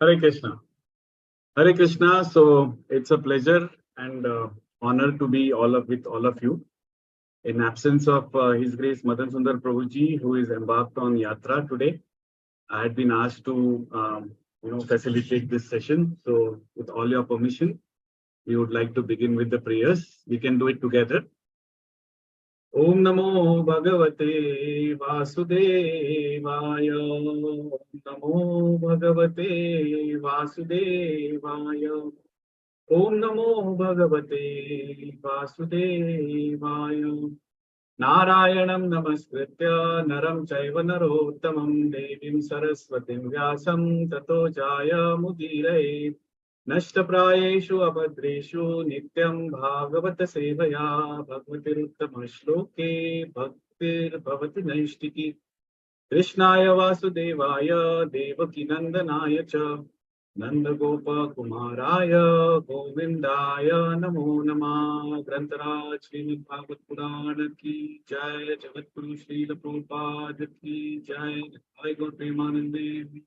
Hare Krishna. Hare Krishna. So it's a pleasure and honor to be with all of you. In absence of His Grace Madan Sundar Prabhuji, who is embarked on Yatra today, I had been asked to facilitate this session. So with all your permission, we would like to begin with the prayers. We can do it together. Om Namo Bhagavate Vasudevaya. Om Namo Bhagavate Vasudevaya. Om Namo Bhagavate Vasudevaya. Narayanam Namaskritya Naram Chaiva Narottamam Devim Saraswatim Vyasam Tato Jaya Mudire. Nashtaprayeshu abhadreshu nityam bhagavata sevaya bhagavatiruttama shloke bhaktir bhavati naishtiki Krishnaya Vasudevaya Devaki Nandanaya cha Nandagopa Kumaraya Govindaya Namo Namah Grantaraj Srimad Bhagavat Purana ki Jai Jagatguru Srila Prabhupada ki Jai Jai Gaur Premanande.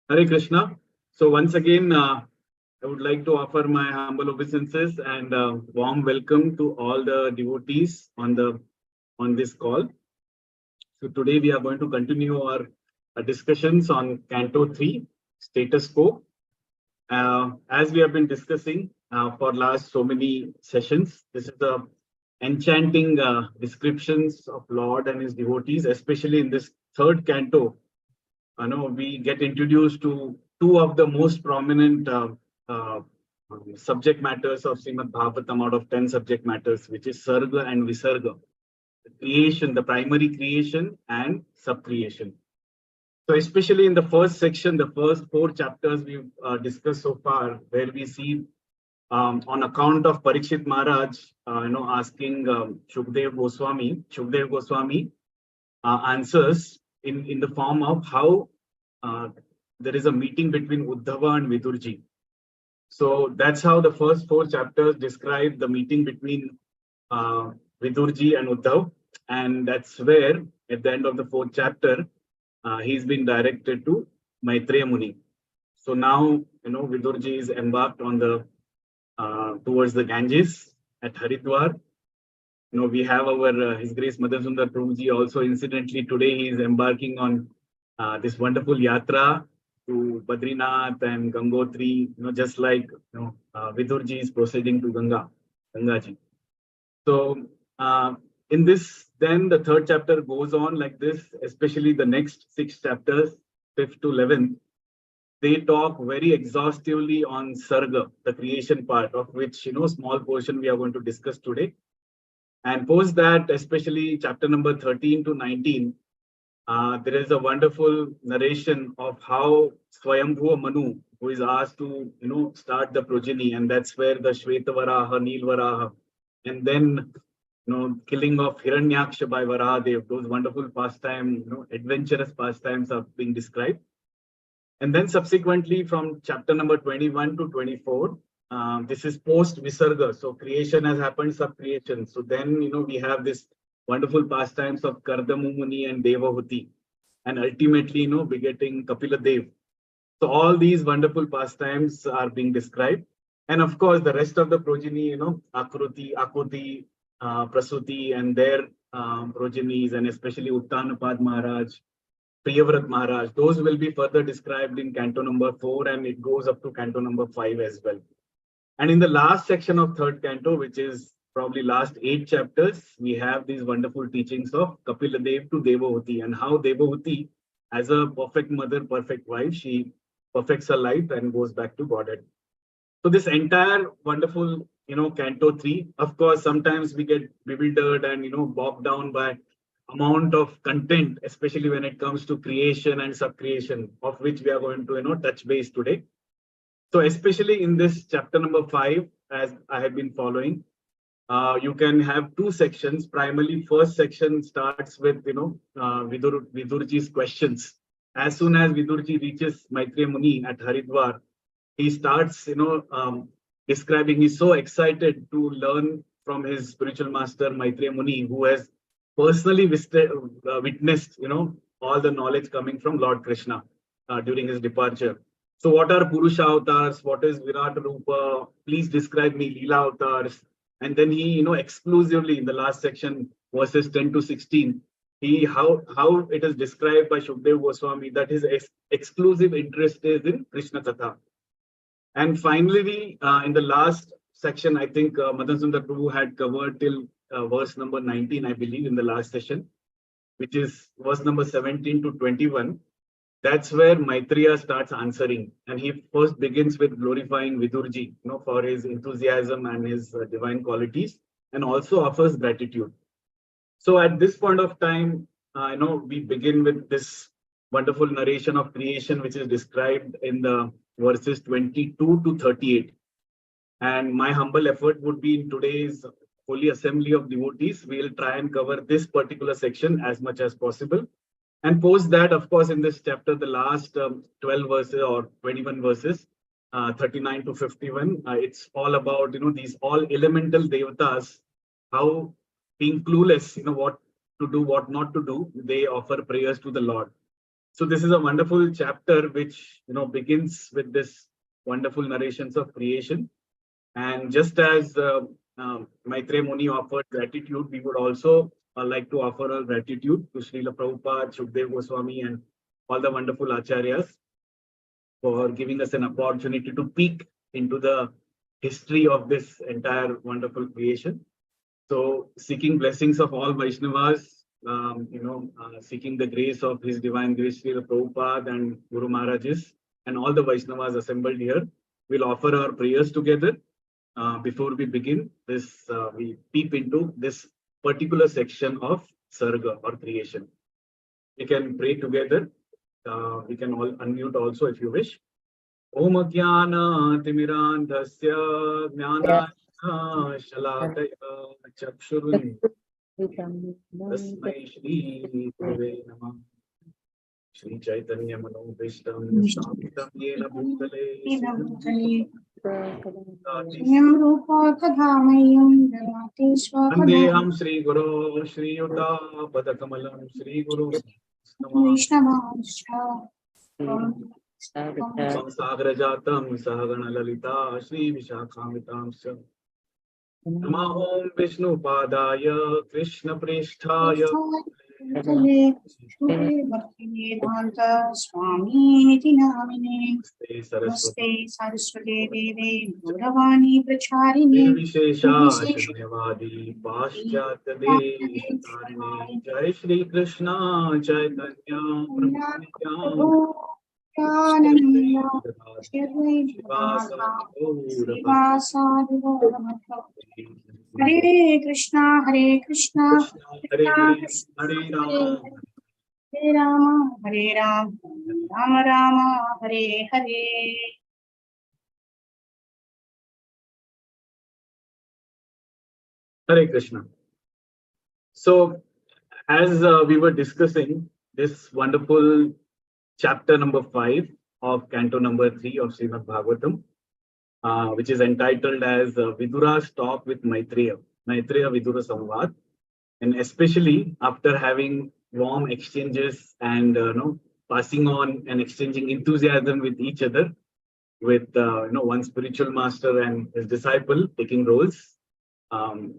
Hare Krishna. So once again, I would like to offer my humble obeisances and warm welcome to all the devotees on this call. So today we are going to continue our discussions on Canto 3, Status Quo. As we have been discussing for last so many sessions, this is the enchanting descriptions of Lord and his devotees, especially in this third canto. We get introduced to two of the most prominent subject matters of Srimad Bhagavatam out of 10 subject matters, which is Sarga and Visarga, the creation, the primary creation and subcreation. So especially in the first section, the first 4 chapters we've discussed so far, where we see on account of Parikshit Maharaj, asking Shukdev Goswami answers in the form of how there is a meeting between Uddhava and Vidurji. So that's how the first 4 chapters describe the meeting between Vidurji and Uddhav. And that's where, at the end of the 4th chapter, he's been directed to Maitreya Muni. So now, Vidurji is embarked on the towards the Ganges at Haridwar. We have our His Grace Madan Sundar Prabhuji also. Incidentally, today he is embarking on this wonderful yatra to Badrinath and Gangotri, just like Vidurji is proceeding to Gangaji. So in this, then the 3rd chapter goes on like this, especially the next 6 chapters, 5th to 11th. They talk very exhaustively on Sarga, the creation part, of which small portion we are going to discuss today. And post that, especially chapter number 13 to 19, there is a wonderful narration of how Swayambhuva Manu, who is asked to start the progeny, and that's where the Shweta Varaha, Neel Varaha, and then killing of Hiranyaksha by Varahadev, those wonderful pastime, adventurous pastimes are being described. And then subsequently from chapter number 21 to 24, this is post Visarga. So creation has happened, sub-creation. So then, we have this wonderful pastimes of Kardamu Muni and Devahuti, and ultimately, begetting Kapila Dev. So all these wonderful pastimes are being described. And of course, the rest of the progeny, Akruti, Akuti, Prasuti, and their progenies, and especially Uttanapad Maharaj, Priyavrat Maharaj, those will be further described in canto number 4, and it goes up to canto number 5 as well. And in the last section of 3rd canto, which is probably last 8 chapters, we have these wonderful teachings of Kapila Dev to Devahuti, and how Devahuti, as a perfect mother, perfect wife, she perfects her life and goes back to Godhead. So this entire wonderful, canto 3, of course, sometimes we get bewildered and, bogged down by amount of content, especially when it comes to creation and subcreation, of which we are going to, touch base today. So especially in this chapter number 5, as I have been following, you can have 2 sections. Primarily, first section starts with, Vidurji's questions. As soon as Vidurji reaches Maitreya Muni at Haridwar, he starts, describing, he's so excited to learn from his spiritual master, Maitreya Muni, who has personally witnessed, all the knowledge coming from Lord Krishna during his departure. So what are Purusha avatars? What is Virat Rupa? Please describe me Leela avatars. And then he, exclusively in the last section, verses 10 to 16, how it is described by Shukdev Goswami that his exclusive interest is in Krishna Katha. And finally, in the last section, I think Madan Sundar Prabhu had covered till verse number 19, I believe, in the last session, which is verse number 17 to 21. That's where Maitreya starts answering, and he first begins with glorifying Vidurji, for his enthusiasm and his divine qualities, and also offers gratitude. So at this point of time, we begin with this wonderful narration of creation, which is described in the verses 22 to 38. And my humble effort would be in today's Holy Assembly of Devotees, we'll try and cover this particular section as much as possible. And post that, of course, in this chapter, the last 12 verses or 21 verses, 39 to 51, it's all about, these all elemental devatas, how being clueless, what to do, what not to do, they offer prayers to the Lord. So this is a wonderful chapter which, begins with this wonderful narrations of creation. And just as Maitreya Muni offered gratitude, we would also like to offer our gratitude to Srila Prabhupada, Shukdev Goswami, and all the wonderful acharyas for giving us an opportunity to peek into the history of this entire wonderful creation. So seeking blessings of all Vaishnavas, seeking the grace of His Divine Grace, Srila Prabhupada and Guru Maharajas, and all the Vaishnavas assembled here, we'll offer our prayers together. Before we begin this, we peep into this particular section of Sarga or creation. We can pray together. We can all unmute also if you wish. Om Jnana Timirandhasya Jnana Shalakaya Chakshurun Tasmai Shri Gurave Namah. Shri Chaitanya Manobhishtam Sthapitam Yena Bhutale Vandeham Shri Guru Shri Yuta Padakamalam Shri Guru Samsagrajatam Sahagana Lalita Shri Vishakamitam Namahom Vishnu Padaya Krishna Pristhaya Swami Namine Saraswati Devi Gauravani Pracharini Vishesha Shanyavadi Paschatya Devi Tarini Jai Shri Krishna Chaitanya Prabhu Hare Krishna, Hare Krishna, Hare Rama, Hare Rama, Hare Rama, Rama Rama, Hare Hare. Hare Krishna. So, as we were discussing this wonderful chapter number 5 of Canto number 3 of Srimad Bhagavatam, which is entitled as Vidura's Talk with Maitreya Vidura Samvad, and especially after having warm exchanges and passing on and exchanging enthusiasm with each other, with one spiritual master and his disciple taking roles,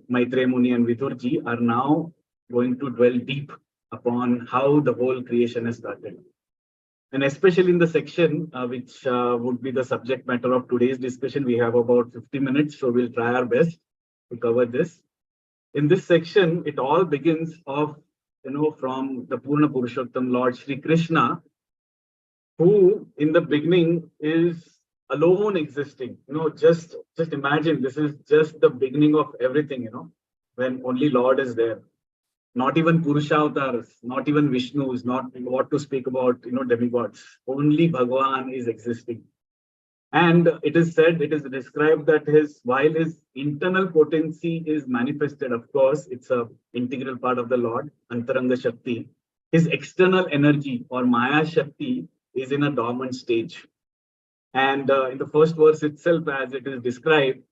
Maitreya Muni and Vidurji are now going to dwell deep upon how the whole creation has started. And especially in the section which would be the subject matter of today's discussion, we have about 50 minutes, so we'll try our best to cover this. In this section, it all begins off, from the Purna Purushottam Lord Shri Krishna, who in the beginning is alone existing. Just imagine, this is just the beginning of everything, when only Lord is there. Not even Purusha avatars, not even Vishnus, not what to speak about, demigods. Only Bhagavan is existing. And it is said, it is described that while his internal potency is manifested, of course, it's an integral part of the Lord, Antaranga Shakti. His external energy or Maya Shakti is in a dormant stage. And in the first verse itself, as it is described,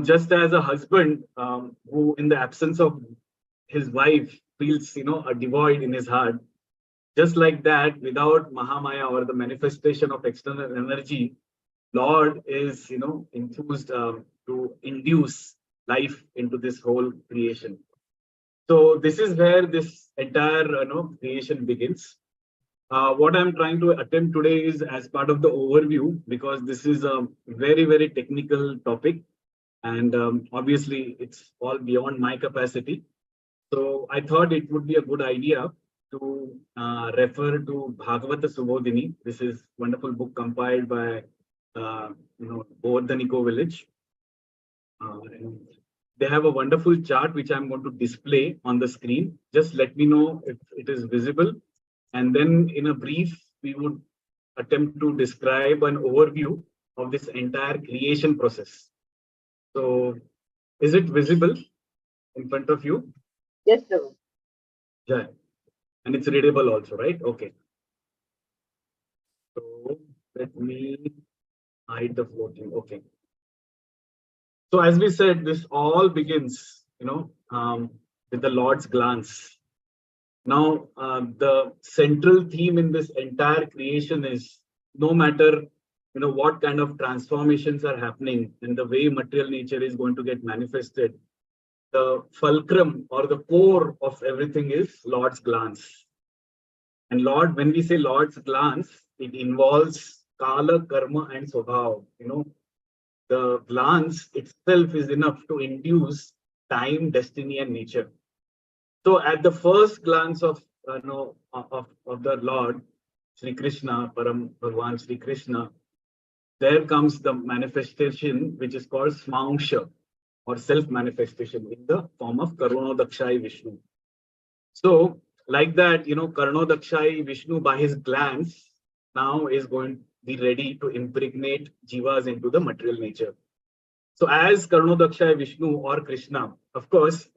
just as a husband who in the absence of his wife feels, a devoid in his heart, Just like that, without Mahamaya or the manifestation of external energy, Lord is, enthused to induce life into this whole creation. So this is where this entire, creation begins. What I'm trying to attempt today is as part of the overview, because this is a very, very technical topic. And obviously, it's all beyond my capacity. So I thought it would be a good idea to refer to Bhagavata Subodhini. This is wonderful book compiled by, Govardhaniko village. And they have a wonderful chart which I'm going to display on the screen. Just let me know if it is visible. And then in a brief, we would attempt to describe an overview of this entire creation process. So is it visible in front of you? Yes, Prabhu. Yeah. And it's readable also, right? Okay. So let me hide the floating. Okay. So as we said, this all begins, with the Lord's glance. Now, the central theme in this entire creation is no matter, what kind of transformations are happening and the way material nature is going to get manifested, the fulcrum or the core of everything is Lord's glance. And Lord, when we say Lord's glance, it involves Kala, Karma, and Swabhav. The glance itself is enough to induce time, destiny, and nature. So, at the first glance of the Lord, Sri Krishna, Param Bhagwan Sri Krishna, there comes the manifestation which is called Smangsha or self-manifestation in the form of Karunodakshai Vishnu. So, like that, Karunodakshai Vishnu by his glance now is going to be ready to impregnate jivas into the material nature. So as Karunodakshai Vishnu or Krishna, of course,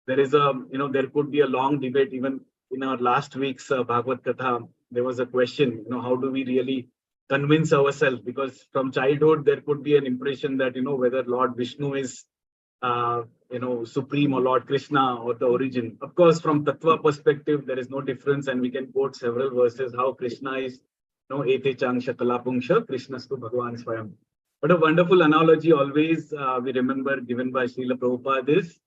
there is there could be a long debate. Even in our last week's Bhagavad Katha, there was a question, how do we really convince ourselves? Because from childhood, there could be an impression that, whether Lord Vishnu is, supreme or Lord Krishna or the origin. Of course, from Tattva perspective, there is no difference. And we can quote several verses how Krishna is, Ete Changsha Kalapungsha, Krishnastu Bhagavan Swayam. But a wonderful analogy always we remember given by Srila Prabhupada is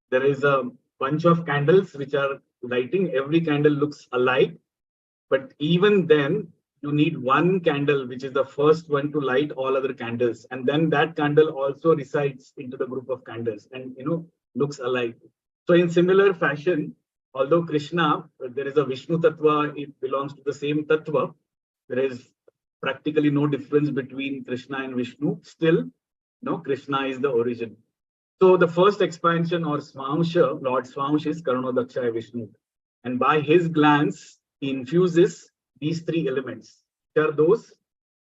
there is a bunch of candles which are lighting. Every candle looks alike. But even then, you need one candle, which is the first one to light all other candles. And then that candle also resides into the group of candles and, looks alike. So in similar fashion, although Krishna, there is a Vishnu Tattva, it belongs to the same Tattva. There is practically no difference between Krishna and Vishnu. Still, Krishna is the origin. So the first expansion or Swamsha, Lord Swamsh is Karunodakshaya Vishnu. And by his glance, he infuses these three elements. Which are those?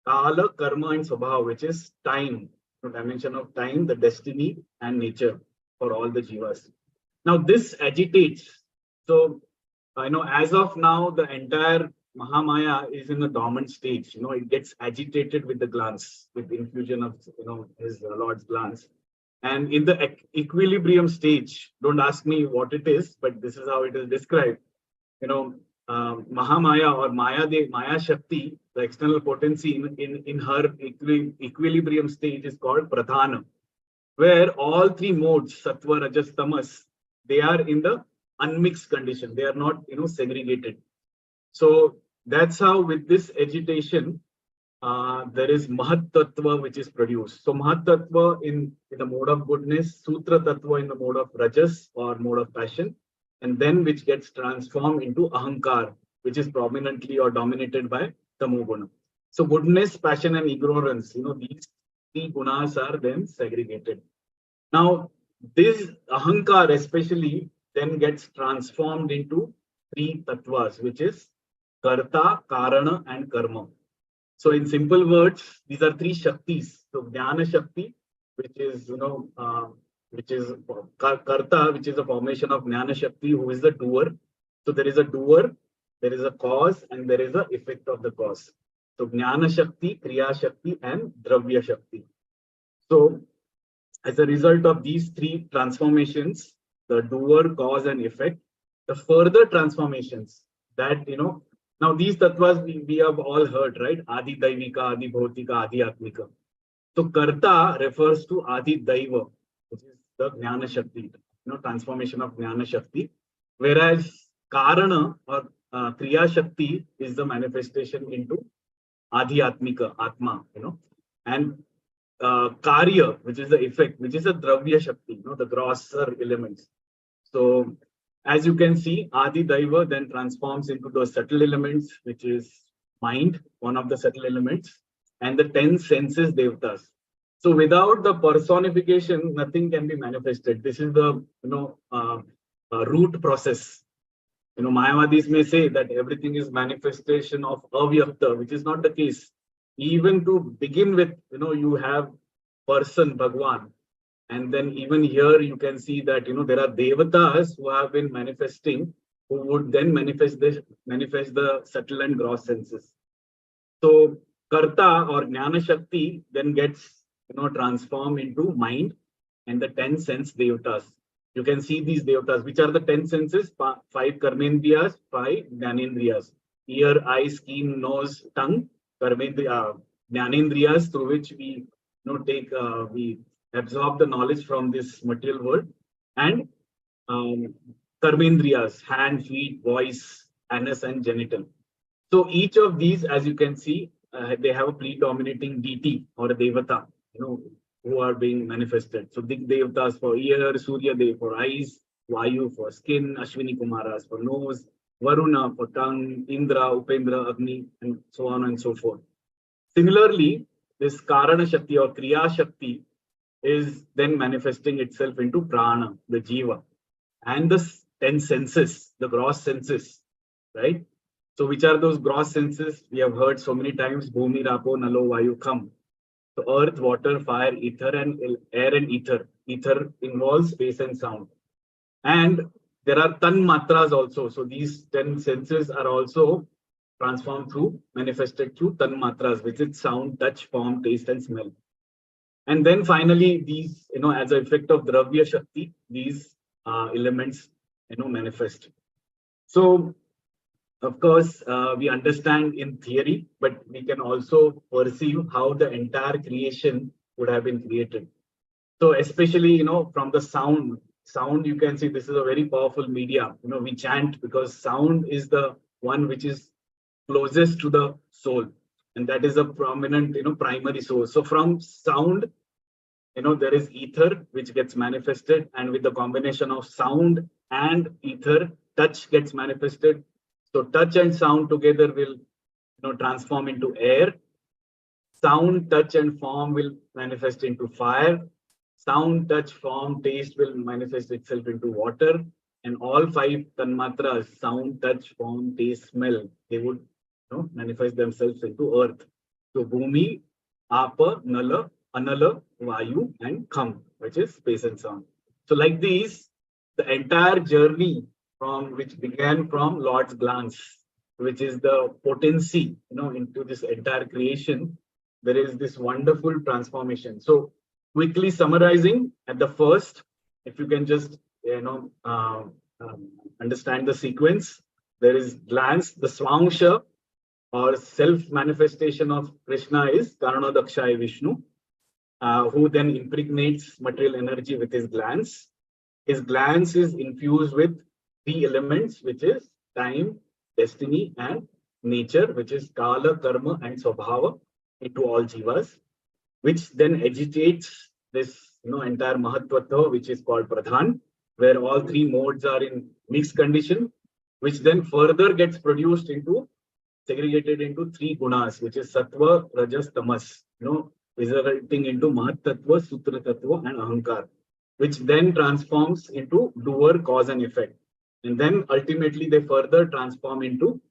Kala, Karma, and Swabhav, which is time, the dimension of time, the destiny, and nature for all the jivas. Now this agitates. So, as of now, the entire Mahamaya is in a dormant stage. It gets agitated with the glance, with the infusion of, his Lord's glance. And in the equilibrium stage, don't ask me what it is, but this is how it is described. Mahamaya or Maya Shakti, the external potency in her equilibrium stage is called Pradhana, where all three modes, Sattva, Rajas, Tamas, they are in the unmixed condition. They are not, segregated. So that's how with this agitation, there is Mahat Tattva which is produced. So Mahat Tattva in the mode of goodness, Sutra Tattva in the mode of Rajas or mode of passion, and then which gets transformed into Ahankar, which is prominently or dominated by Tamoguna. So goodness, passion, and ignorance, these three gunas are then segregated. Now, this Ahankar especially then gets transformed into three tattvas, which is Karta, Karana, and Karma. So in simple words, these are three Shaktis. So Jnana Shakti, which is, which is Karta, which is a formation of Jnana Shakti, who is the doer. So there is a doer, there is a cause, and there is an effect of the cause. So Jnana Shakti, Kriya Shakti, and Dravya Shakti. So as a result of these three transformations, the doer, cause, and effect, the further transformations that, Now these tattvas we have all heard, right? Adi Daivika, Adi Bhautika, Adi Atmika. So Karta refers to Adi Daiva, which is the Jnana Shakti, transformation of Jnana Shakti. Whereas Karana or Kriya Shakti is the manifestation into Adi Atmika, Atma, and Karya, which is the effect, which is a Dravya Shakti, the grosser elements. So as you can see, Adi Daiva then transforms into the subtle elements, which is mind, one of the subtle elements, and the 10 senses devatas. So without the personification, nothing can be manifested. This is the root process. Mayavadis may say that everything is manifestation of avyakta, which is not the case. Even to begin with, you have person Bhagwan, and then even here you can see that there are devatas who have been manifesting, who would then manifest the subtle and gross senses. So karta or jnana shakti then gets transformed into mind and the 10 sense devatas. You can see these devatas, which are the 10 senses: 5 karmendriyas, 5 jnanendriyas, ear, eye, skin, nose, tongue, jnanendriyas, through which we we absorb the knowledge from this material world, and karmendriyas, hand, feet, voice, anus, and genital. So each of these, as you can see, they have a predominating deity or a devata, who are being manifested. So Dik Devatas for ear, Surya Dev for eyes, Vayu for skin, Ashwini Kumaras for nose, Varuna for tongue, Indra, Upendra, Agni, and so on and so forth. Similarly, this Karana Shakti or Kriya Shakti is then manifesting itself into Prana, the Jiva, and the 10 senses, the gross senses, right? So which are those gross senses? We have heard so many times: Bhumi, Rapo, Nalo, Vayu, Kham. So earth, water, fire, ether, and air and ether. Ether involves space and sound. And there are tan matras also. So these 10 senses are also transformed manifested through tan matras, which is sound, touch, form, taste, and smell. And then finally, these, as an effect of Dravya Shakti, these elements, manifest. So, of course, we understand in theory, but we can also perceive how the entire creation would have been created. So especially, from the sound, you can see this is a very powerful media. We chant because sound is the one which is closest to the soul. And that is a prominent, primary source. So from sound, there is ether, which gets manifested. And with the combination of sound and ether, touch gets manifested. So touch and sound together will transform into air. Sound, touch, and form will manifest into fire. Sound, touch, form, taste will manifest itself into water. And all 5 tanmatras, sound, touch, form, taste, smell, they would manifest themselves into earth. So Bhumi, Apa, Nala, Anala, Vayu, and Kham, which is space and sound. So like these, the entire journey which began from Lord's glance, which is the potency, into this entire creation, there is this wonderful transformation. So quickly summarizing at the first, if you can just, understand the sequence, there is glance, the swangsha or self-manifestation of Krishna is Karanodakshaya Vishnu, who then impregnates material energy with his glance. His glance is infused with 3 elements, which is time, destiny, and nature, which is Kala, Karma, and Swabhava into all jivas, which then agitates this entire Mahatvatva, which is called Pradhan, where all 3 modes are in mixed condition, which then further gets produced segregated into 3 gunas, which is Sattva, Rajas, Tamas, resulting into Mahatattva, Sutra Tattva, and Ahankar, which then transforms into doer, cause, and effect. And then ultimately they further transform into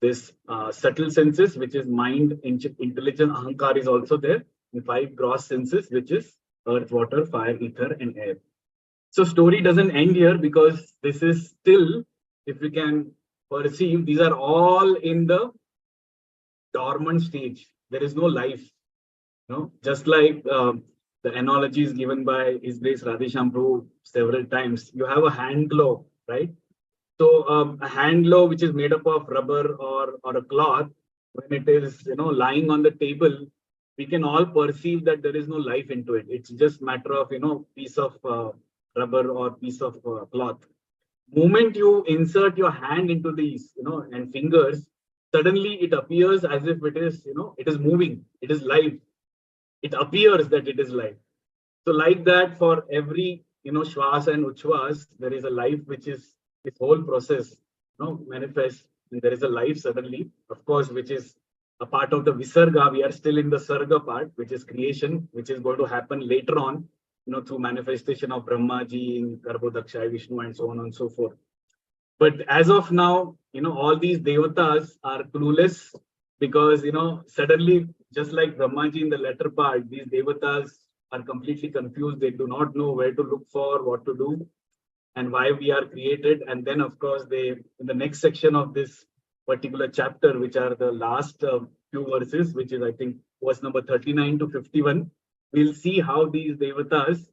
this subtle senses, which is mind, intelligence, Ahankar is also there, and 5 gross senses, which is earth, water, fire, ether, and air. So story doesn't end here, because this is still, if we can perceive, these are all in the dormant stage. There is no life. Just like the analogy is given by His Grace Radheshyam Prabhu several times. You have a hand glove, right? So a hand glove which is made up of rubber or a cloth, when it is lying on the table, we can all perceive that there is no life into it. It's just matter of piece of rubber or piece of cloth. Moment you insert your hand into these and fingers, suddenly it appears as if it is it is moving, it is live, it appears that it is live. So like that, for every shwas and uchwas, there is a life which is this whole process manifests, and there is a life suddenly, of course, which is a part of the visarga. We are still in the sarga part, which is creation, which is going to happen later on through manifestation of Brahmaji in Garbhodaksha, Vishnu, and so on and so forth. But as of now, all these devatas are clueless, because suddenly, just like Brahmaji in the latter part, these devatas are completely confused. They do not know where to look for, what to do, and why we are created. And then, of course, they, in the next section of this particular chapter, which are the last few verses, which is, I think, verse number 39 to 51, we'll see how these devatas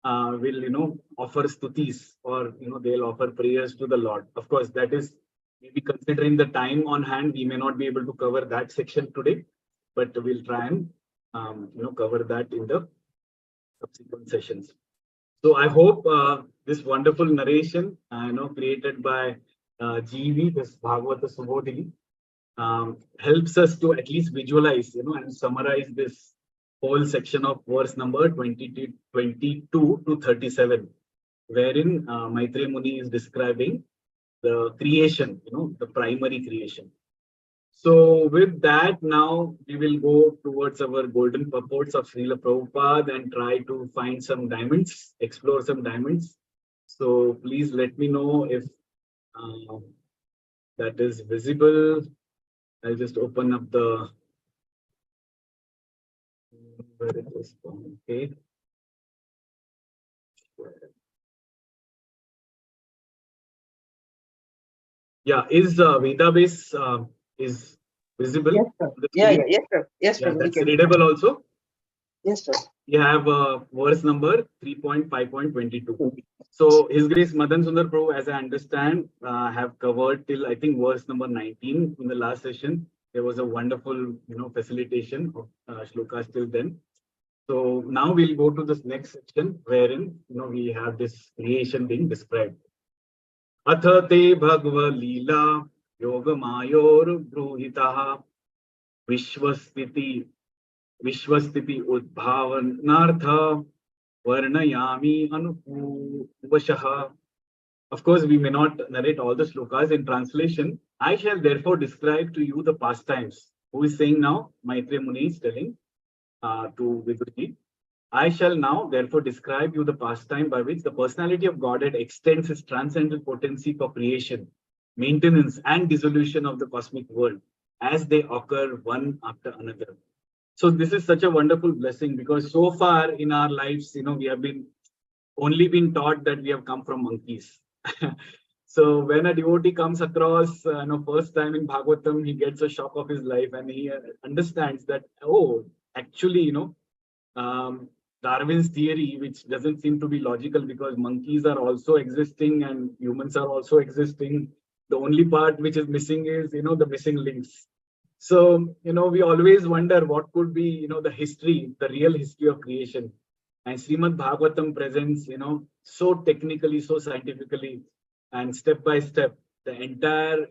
will offer stutis, or they'll offer prayers to the Lord. Of course, that is, maybe considering the time on hand, we may not be able to cover that section today, but we'll try and cover that in the subsequent sessions. So I hope this wonderful narration created by GV, this Bhagavata Subodhi, helps us to at least visualize and summarize this whole section of verse number 22 to 37, wherein Maitreya Muni is describing the creation, the primary creation. So with that, now we will go towards our golden purports of Srila Prabhupada and try to find some diamonds, explore some diamonds. So please let me know if that is visible. I'll just open up the, where it is. Okay. Yeah, is Vedabase is visible? Yes, sir. on the Yeah, screen? yes, sir. Yes, Yeah, sir. We that's can. readable also. Yes, sir. You have verse number 3.5.22. So His Grace Madan Sundar Prabhu, as I understand, have covered till, I think, verse number 19 in the last session. There was a wonderful facilitation of shlokas till then. So now we'll go to this next section, wherein we have this creation being described. Atha te bhagava leela yoga mayor bruhitaha vishwastiti udbhavanartha varnayami anupuvashaha. Of course, we may not narrate all the shlokas in translation. I shall therefore describe to you the pastimes. Who is saying now? Maitreya Muni is telling to Vibhuti. I shall now therefore describe you the pastime by which the personality of Godhead extends his transcendental potency for creation, maintenance, and dissolution of the cosmic world as they occur one after another. So this is such a wonderful blessing, because so far in our lives, we have only been taught that we have come from monkeys. So when a devotee comes across, first time in Bhagavatam, he gets a shock of his life, and he understands that, oh, actually, Darwin's theory, which doesn't seem to be logical, because monkeys are also existing and humans are also existing. The only part which is missing is, the missing links. So, we always wonder what could be, the history, the real history of creation. And Srimad Bhagavatam presents, so technically, so scientifically, and step by step, the entire,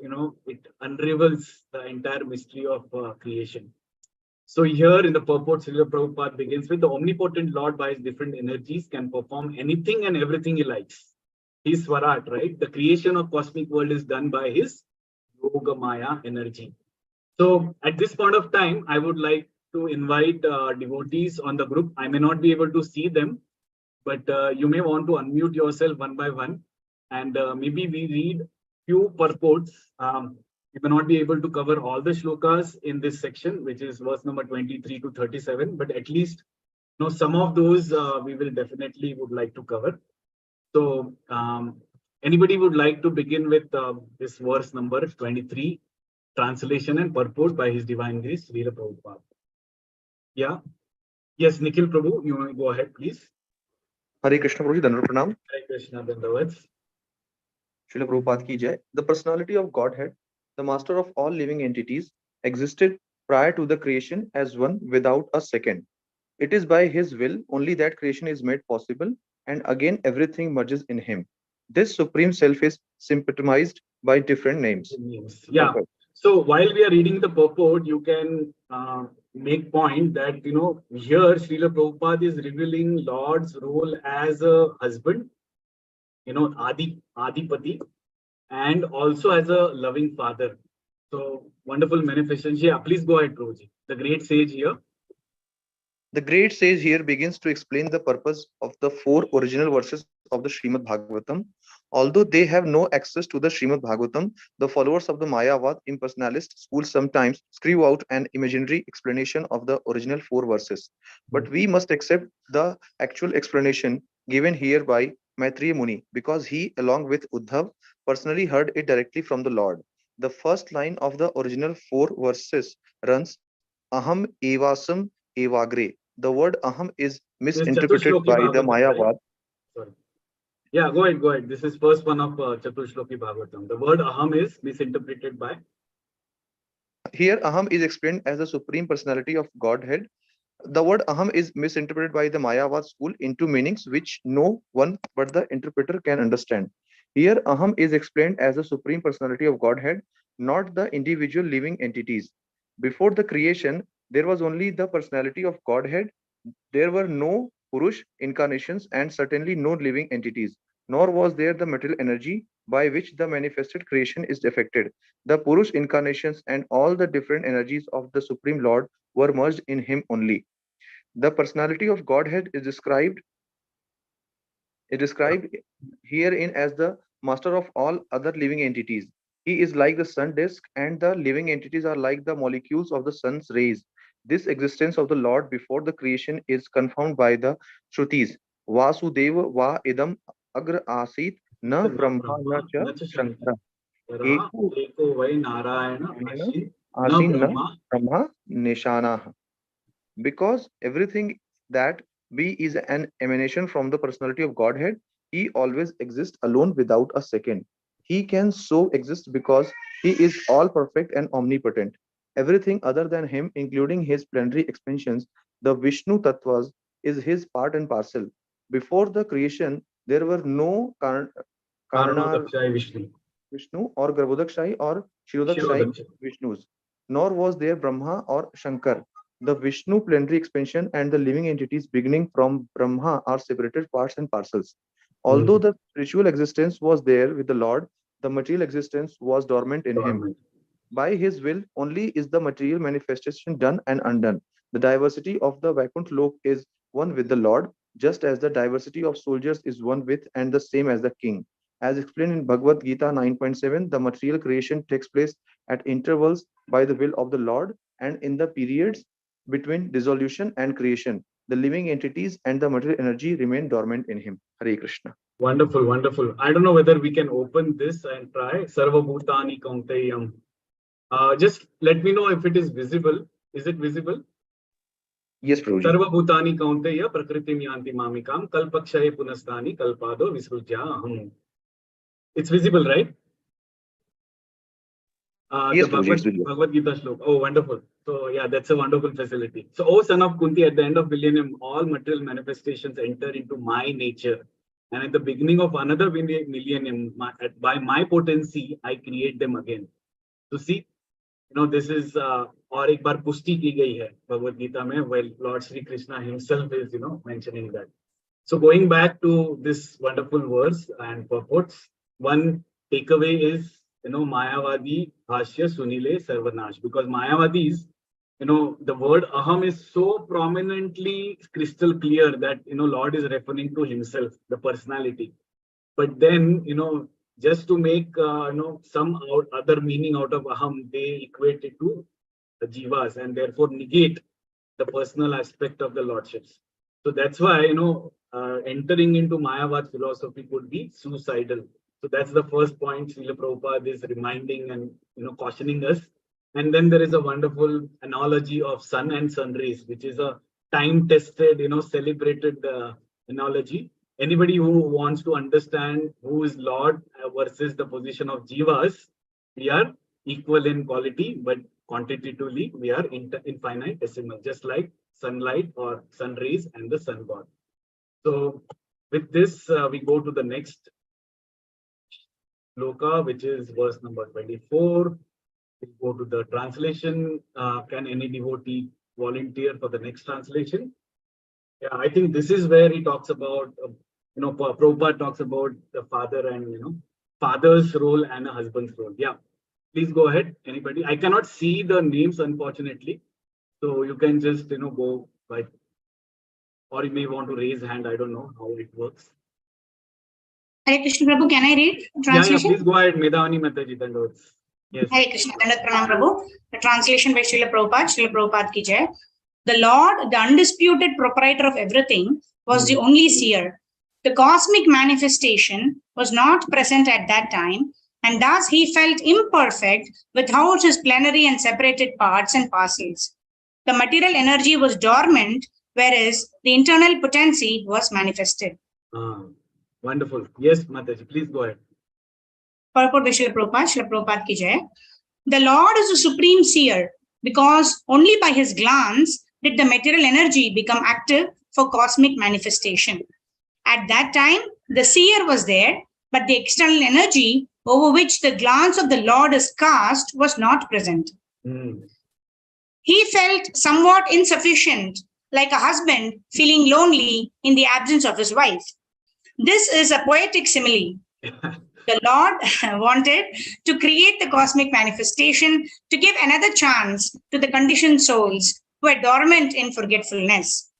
it unravels the entire mystery of creation. So here in the purport, Srila Prabhupada begins with, the omnipotent Lord by his different energies can perform anything and everything he likes. He's Swarat, right? The creation of cosmic world is done by his Yoga Maya energy. So at this point of time, I would like to invite devotees on the group. I may not be able to see them, but you may want to unmute yourself one by one, and maybe we read few purports. We may not be able to cover all the shlokas in this section, which is verse number 23 to 37, but at least some of those we will definitely would like to cover. So anybody would like to begin with this verse number 23, translation and purport by His Divine Grace, Srila Prabhupada. Yeah. Yes, Nikhil Prabhu, you may go ahead, please. Hare Krishna Prabhu, Dandavat Pranam. Hare Krishna, Dandavats. Srila Prabhupada ki jai. The personality of Godhead, the master of all living entities, existed prior to the creation as one without a second. It is by his will only that creation is made possible, and again everything merges in him. This supreme self is symptomized by different names. Names. Yeah. So while we are reading the purport, you can make point that here Srila Prabhupada is revealing Lord's role as a husband, Adipati, and also as a loving father. So wonderful manifestation. Yeah, please go ahead, Prabhuji. The great sage here. The great sage here begins to explain the purpose of the four original verses of the Srimad Bhagavatam. Although they have no access to the Srimad Bhagavatam, the followers of the Mayavad impersonalist school sometimes screw out an imaginary explanation of the original four verses. But we must accept the actual explanation given here by Maitreya Muni because he, along with Uddhav, personally heard it directly from the Lord. The first line of the original four verses runs Aham evasam evagre. The word aham is This is misinterpreted Chatushloki by the Bhagavatam, right? Mayavad. Sorry. Yeah, go ahead, go ahead. This is first one of Chatushloki Bhagavatam. The word aham is misinterpreted by. Here, aham is explained as the supreme personality of Godhead. The word aham is misinterpreted by the Mayavad school into meanings which no one but the interpreter can understand. Here, aham is explained as the supreme personality of Godhead, not the individual living entities. Before the creation, there was only the personality of Godhead. There were no Purush incarnations and certainly no living entities, nor was there the material energy by which the manifested creation is affected. The Purush incarnations and all the different energies of the Supreme Lord were merged in him only. The personality of Godhead is described herein as the master of all other living entities. He is like the sun disk, and the living entities are like the molecules of the sun's rays. This existence of the Lord before the creation is confirmed by the Shrutis. Vasudeva va idam agra asit na Na brahma na Brahma, cha na cha shankara. Shankara, Eko Eko Vai Narayana Narayana Ashin, na asin na Brahma. brahma nishana. Because everything that be is an emanation from the personality of Godhead, he always exists alone without a second. He can so exist because he is all perfect and omnipotent. Everything other than him, including his plenary expansions, the Vishnu Tattvas, is his part and parcel. Before the creation, there were no Karna Karanodakshaya Vishnu. Vishnu or Garbhodakshai or Shirodakshai Shirodakshaya. Vishnus, nor was there Brahma or Shankar. The Vishnu plenary expansion and the living entities beginning from Brahma are separated parts and parcels. Although the spiritual existence was there with the Lord, the material existence was dormant in him. Government. By his will only is the material manifestation done and undone. The diversity of the Vaikunt Lok is one with the Lord, just as the diversity of soldiers is one with and the same as the king. As explained in Bhagavad Gita 9.7, the material creation takes place at intervals by the will of the Lord and in the periods between dissolution and creation. The living entities and the material energy remain dormant in him. Hare Krishna. Wonderful, wonderful. I don't know whether we can open this and try. Sarva Bhutani Kaunteyam. Just let me know if it is visible. Is it visible? Yes, Prabhuji. Sarva Bhutani Kaunteya Prakritim Yanti Mamikam Kalpakshaye Punastani Kalpado Visrujya Aham. It's visible, right? Yes, The Prabhuji, it's visible. Bhagavad Gita Shlok. Oh, wonderful. So, yeah, that's a wonderful facility. So, O son of Kunti, at the end of millennium, all material manifestations enter into my nature. And at the beginning of another millennium, by my potency, I create them again. So, see, this is और एक बार पुष्टि की गई है भगवद गीता में while Lord Shri Krishna himself is mentioning that. So going back to this wonderful verse and purports, one takeaway is Mayavadi Bhashya Sunile Sarvanash, because Mayavadis, the word aham is so prominently crystal clear that Lord is referring to himself, the personality. But then just to make some other meaning out of aham, they equate it to the jivas and therefore negate the personal aspect of the lordships. So that's why entering into Mayavad philosophy could be suicidal. So that's the first point Srila Prabhupada is reminding and cautioning us. And then there is a wonderful analogy of sun and sun rays, which is a time-tested, celebrated analogy. anybody who wants to understand who is Lord versus the position of Jivas, we are equal in quality, but quantitatively we are infinitesimal, just like sunlight or sun rays and the sun god. So with this, we go to the next shloka, which is verse number 24. We go to the translation. Can any devotee volunteer for the next translation? Yeah, I think this is where he talks about, Prabhupada talks about the father and, father's role and a husband's role. Yeah, please go ahead. Anybody? I cannot see the names, unfortunately. So you can just, go by, or you may want to raise hand. I don't know how it works. Hare Krishna Prabhu, can I read the Yeah, translation? please go ahead. Medhavani Mataji, Dandavat. Yes. Hare Krishna, Dandavat Pranam Prabhu. The translation by Srila Prabhupada ki jai. The Lord, the undisputed proprietor of everything, was the only seer. The cosmic manifestation was not present at that time, and thus he felt imperfect without his plenary and separated parts and parcels. The material energy was dormant, whereas the internal potency was manifested. Wonderful. Yes, Mataji, please go ahead. Purport by Srila Prabhupada ki jai. The Lord is the supreme seer because only by his glance did the material energy become active for cosmic manifestation. At that time, the seer was there, but the external energy over which the glance of the Lord is cast was not present. He felt somewhat insufficient, like a husband feeling lonely in the absence of his wife. This is a poetic simile. The Lord wanted to create the cosmic manifestation to give another chance to the conditioned souls who are dormant in forgetfulness.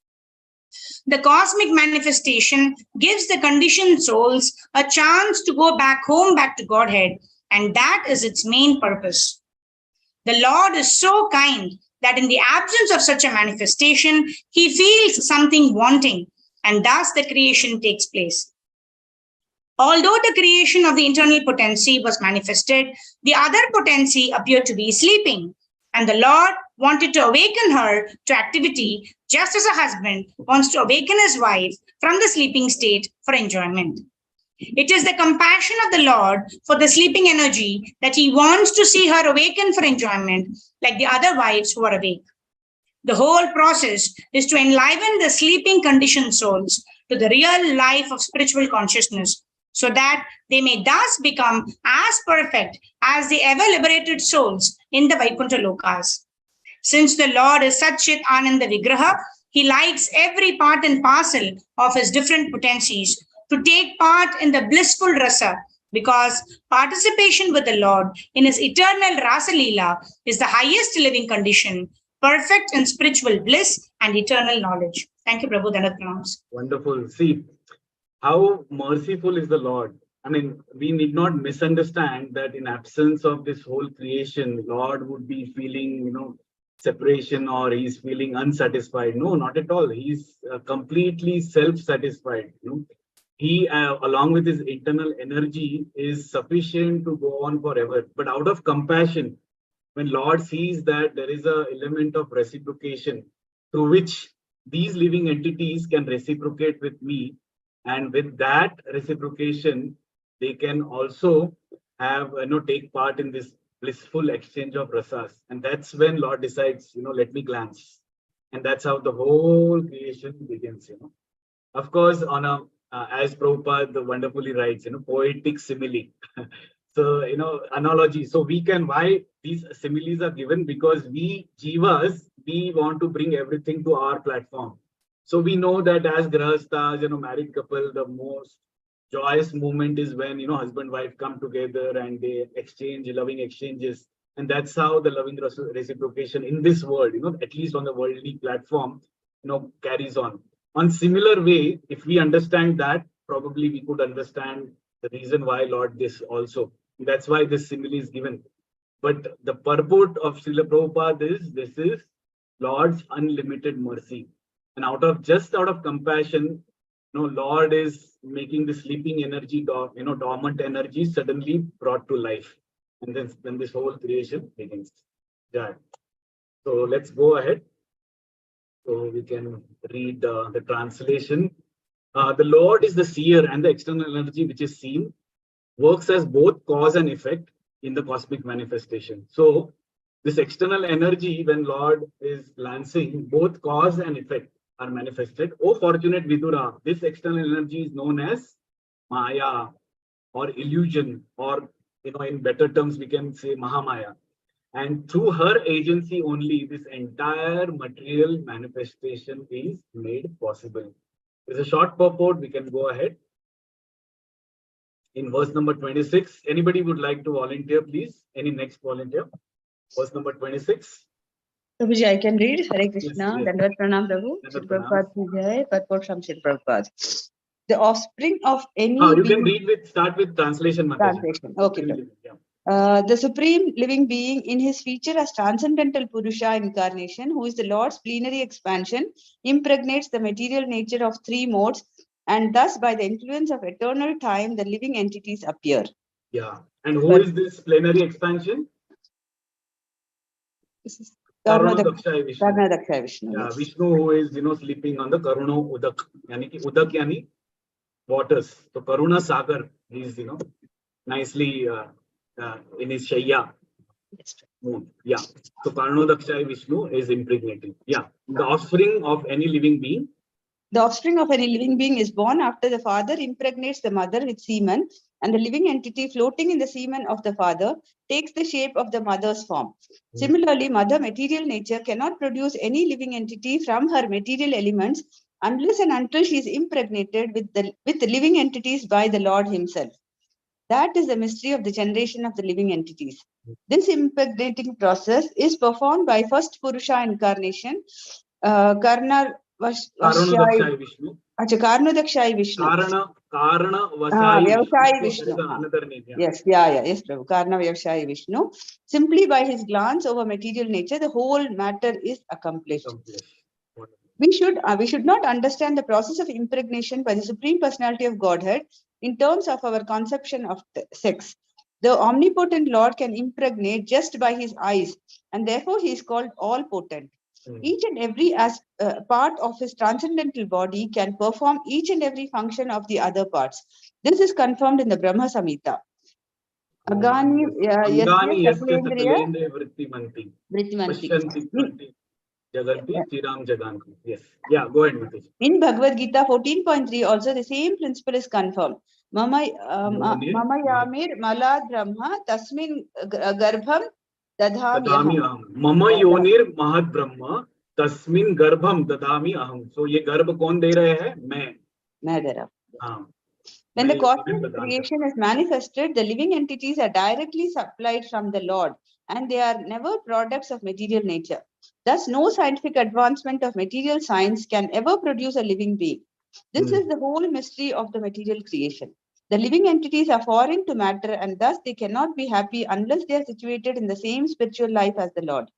The cosmic manifestation gives the conditioned souls a chance to go back home, back to Godhead, and that is its main purpose. The Lord is so kind that in the absence of such a manifestation, he feels something wanting, and thus the creation takes place. Although the creation of the internal potency was manifested, the other potency appeared to be sleeping, and the Lord wanted to awaken her to activity just as a husband wants to awaken his wife from the sleeping state for enjoyment. It is the compassion of the Lord for the sleeping energy that he wants to see her awaken for enjoyment like the other wives who are awake. The whole process is to enliven the sleeping conditioned souls to the real life of spiritual consciousness, so that they may thus become as perfect as the ever-liberated souls in the Vaikuntha Lokas. Since the Lord is Satchit Ananda Vigraha, he likes every part and parcel of his different potencies to take part in the blissful rasa, because participation with the Lord in his eternal Rasa Leela is the highest living condition, perfect in spiritual bliss and eternal knowledge. Thank you, Prabhu. Dandavat Pranam. Wonderful. See, how merciful is the Lord. I mean, we need not misunderstand that in absence of this whole creation, Lord would be feeling, separation, or he's feeling unsatisfied. No, not at all. He's completely self-satisfied. He, along with his internal energy, is sufficient to go on forever. But out of compassion, when Lord sees that there is an element of reciprocation through which these living entities can reciprocate with me, and with that reciprocation, they can also have, take part in this blissful exchange of rasas. And that's when Lord decides, let me glance. And that's how the whole creation begins, Of course, on a, as Prabhupada wonderfully writes, poetic simile. So, analogy. So we can, why these similes are given? Because we Jivas, we want to bring everything to our platform. So we know that as Grahastas, married couple, the most joyous moment is when, husband, wife come together and they exchange loving exchanges. And that's how the loving reciprocation in this world, at least on the worldly platform, carries on. On similar way, if we understand that, probably we could understand the reason why Lord this also. That's why this simile is given. But the purport of Srila Prabhupada is, this is Lord's unlimited mercy. And out of compassion, Lord is making the sleeping energy, dormant energy suddenly brought to life. And then this whole creation begins. Yeah. So let's go ahead. So we can read the translation. The Lord is the seer, and the external energy which is seen works as both cause and effect in the cosmic manifestation. So this external energy, when Lord is lancing, both cause and effect are manifested. Oh fortunate Vidura, this external energy is known as Maya or illusion, or in better terms we can say Mahamaya. And through her agency only, this entire material manifestation is made possible. There's a short purport, we can go ahead. In verse number 26, anybody would like to volunteer, please? Any next volunteer? Verse number 26. Prabhuji, I can read. Hare Krishna. Yes. Dandavat Pranam Prabhu. Dandavat Shri Prabhupada ki jai. Purport from Shri Prabhupada. The offspring of any You being... can read with, start with translation. Translation. Okay. The supreme living being in his feature as transcendental Purusha incarnation, who is the Lord's plenary expansion, impregnates the material nature of three modes, and thus by the influence of eternal time, the living entities appear. Yeah. And who is this plenary expansion? This is Karunadakshay Vishnu. Karunadakshay Vishnu. Yeah, Yes. Vishnu, who is sleeping on the Karuna Udak. Yani ki Udak yani waters. So Karuna Sagar, he's nicely in his Shayya. Yeah. So Karunadakshay Vishnu is impregnating. Yeah. The offspring of any living being. The offspring of any living being is born after the father impregnates the mother with semen, and the living entity floating in the semen of the father takes the shape of the mother's form. Similarly, mother material nature cannot produce any living entity from her material elements unless and until she is impregnated with the living entities by the Lord himself. That is the mystery of the generation of the living entities. This impregnating process is performed by first Purusha incarnation, Karunadakshay Vishnu. Karunadakshay Vishnu. Karana Vasai Vishnu. Another name. Yeah. Yes, Prabhu. Karna Vyavasai Vishnu. Simply by his glance over material nature, the whole matter is accomplished. We should not understand the process of impregnation by the Supreme Personality of Godhead in terms of our conception of sex. The omnipotent Lord can impregnate just by his eyes, and therefore he is called all-potent. Each and every part of his transcendental body can perform each and every function of the other parts. This is confirmed in the Brahma Samhita. Agani Vrittimanti. Yes. Yeah, go ahead, Mataji. In Bhagavad Gita 14.3 also the same principle is confirmed. Mama Yamir Mala Brahma Tasmin Garbham Dadhami Aham. Mama Yonir Mahad Brahma Tasmin Garbham Dadhami Aham. So ye garb kaun de rahe hai? Main de raha. When the cosmic creation is manifested, the living entities are directly supplied from the Lord, and they are never products of material nature. Thus, no scientific advancement of material science can ever produce a living being. This is the whole mystery of the material creation. The living entities are foreign to matter, and thus they cannot be happy unless they are situated in the same spiritual life as the Lord.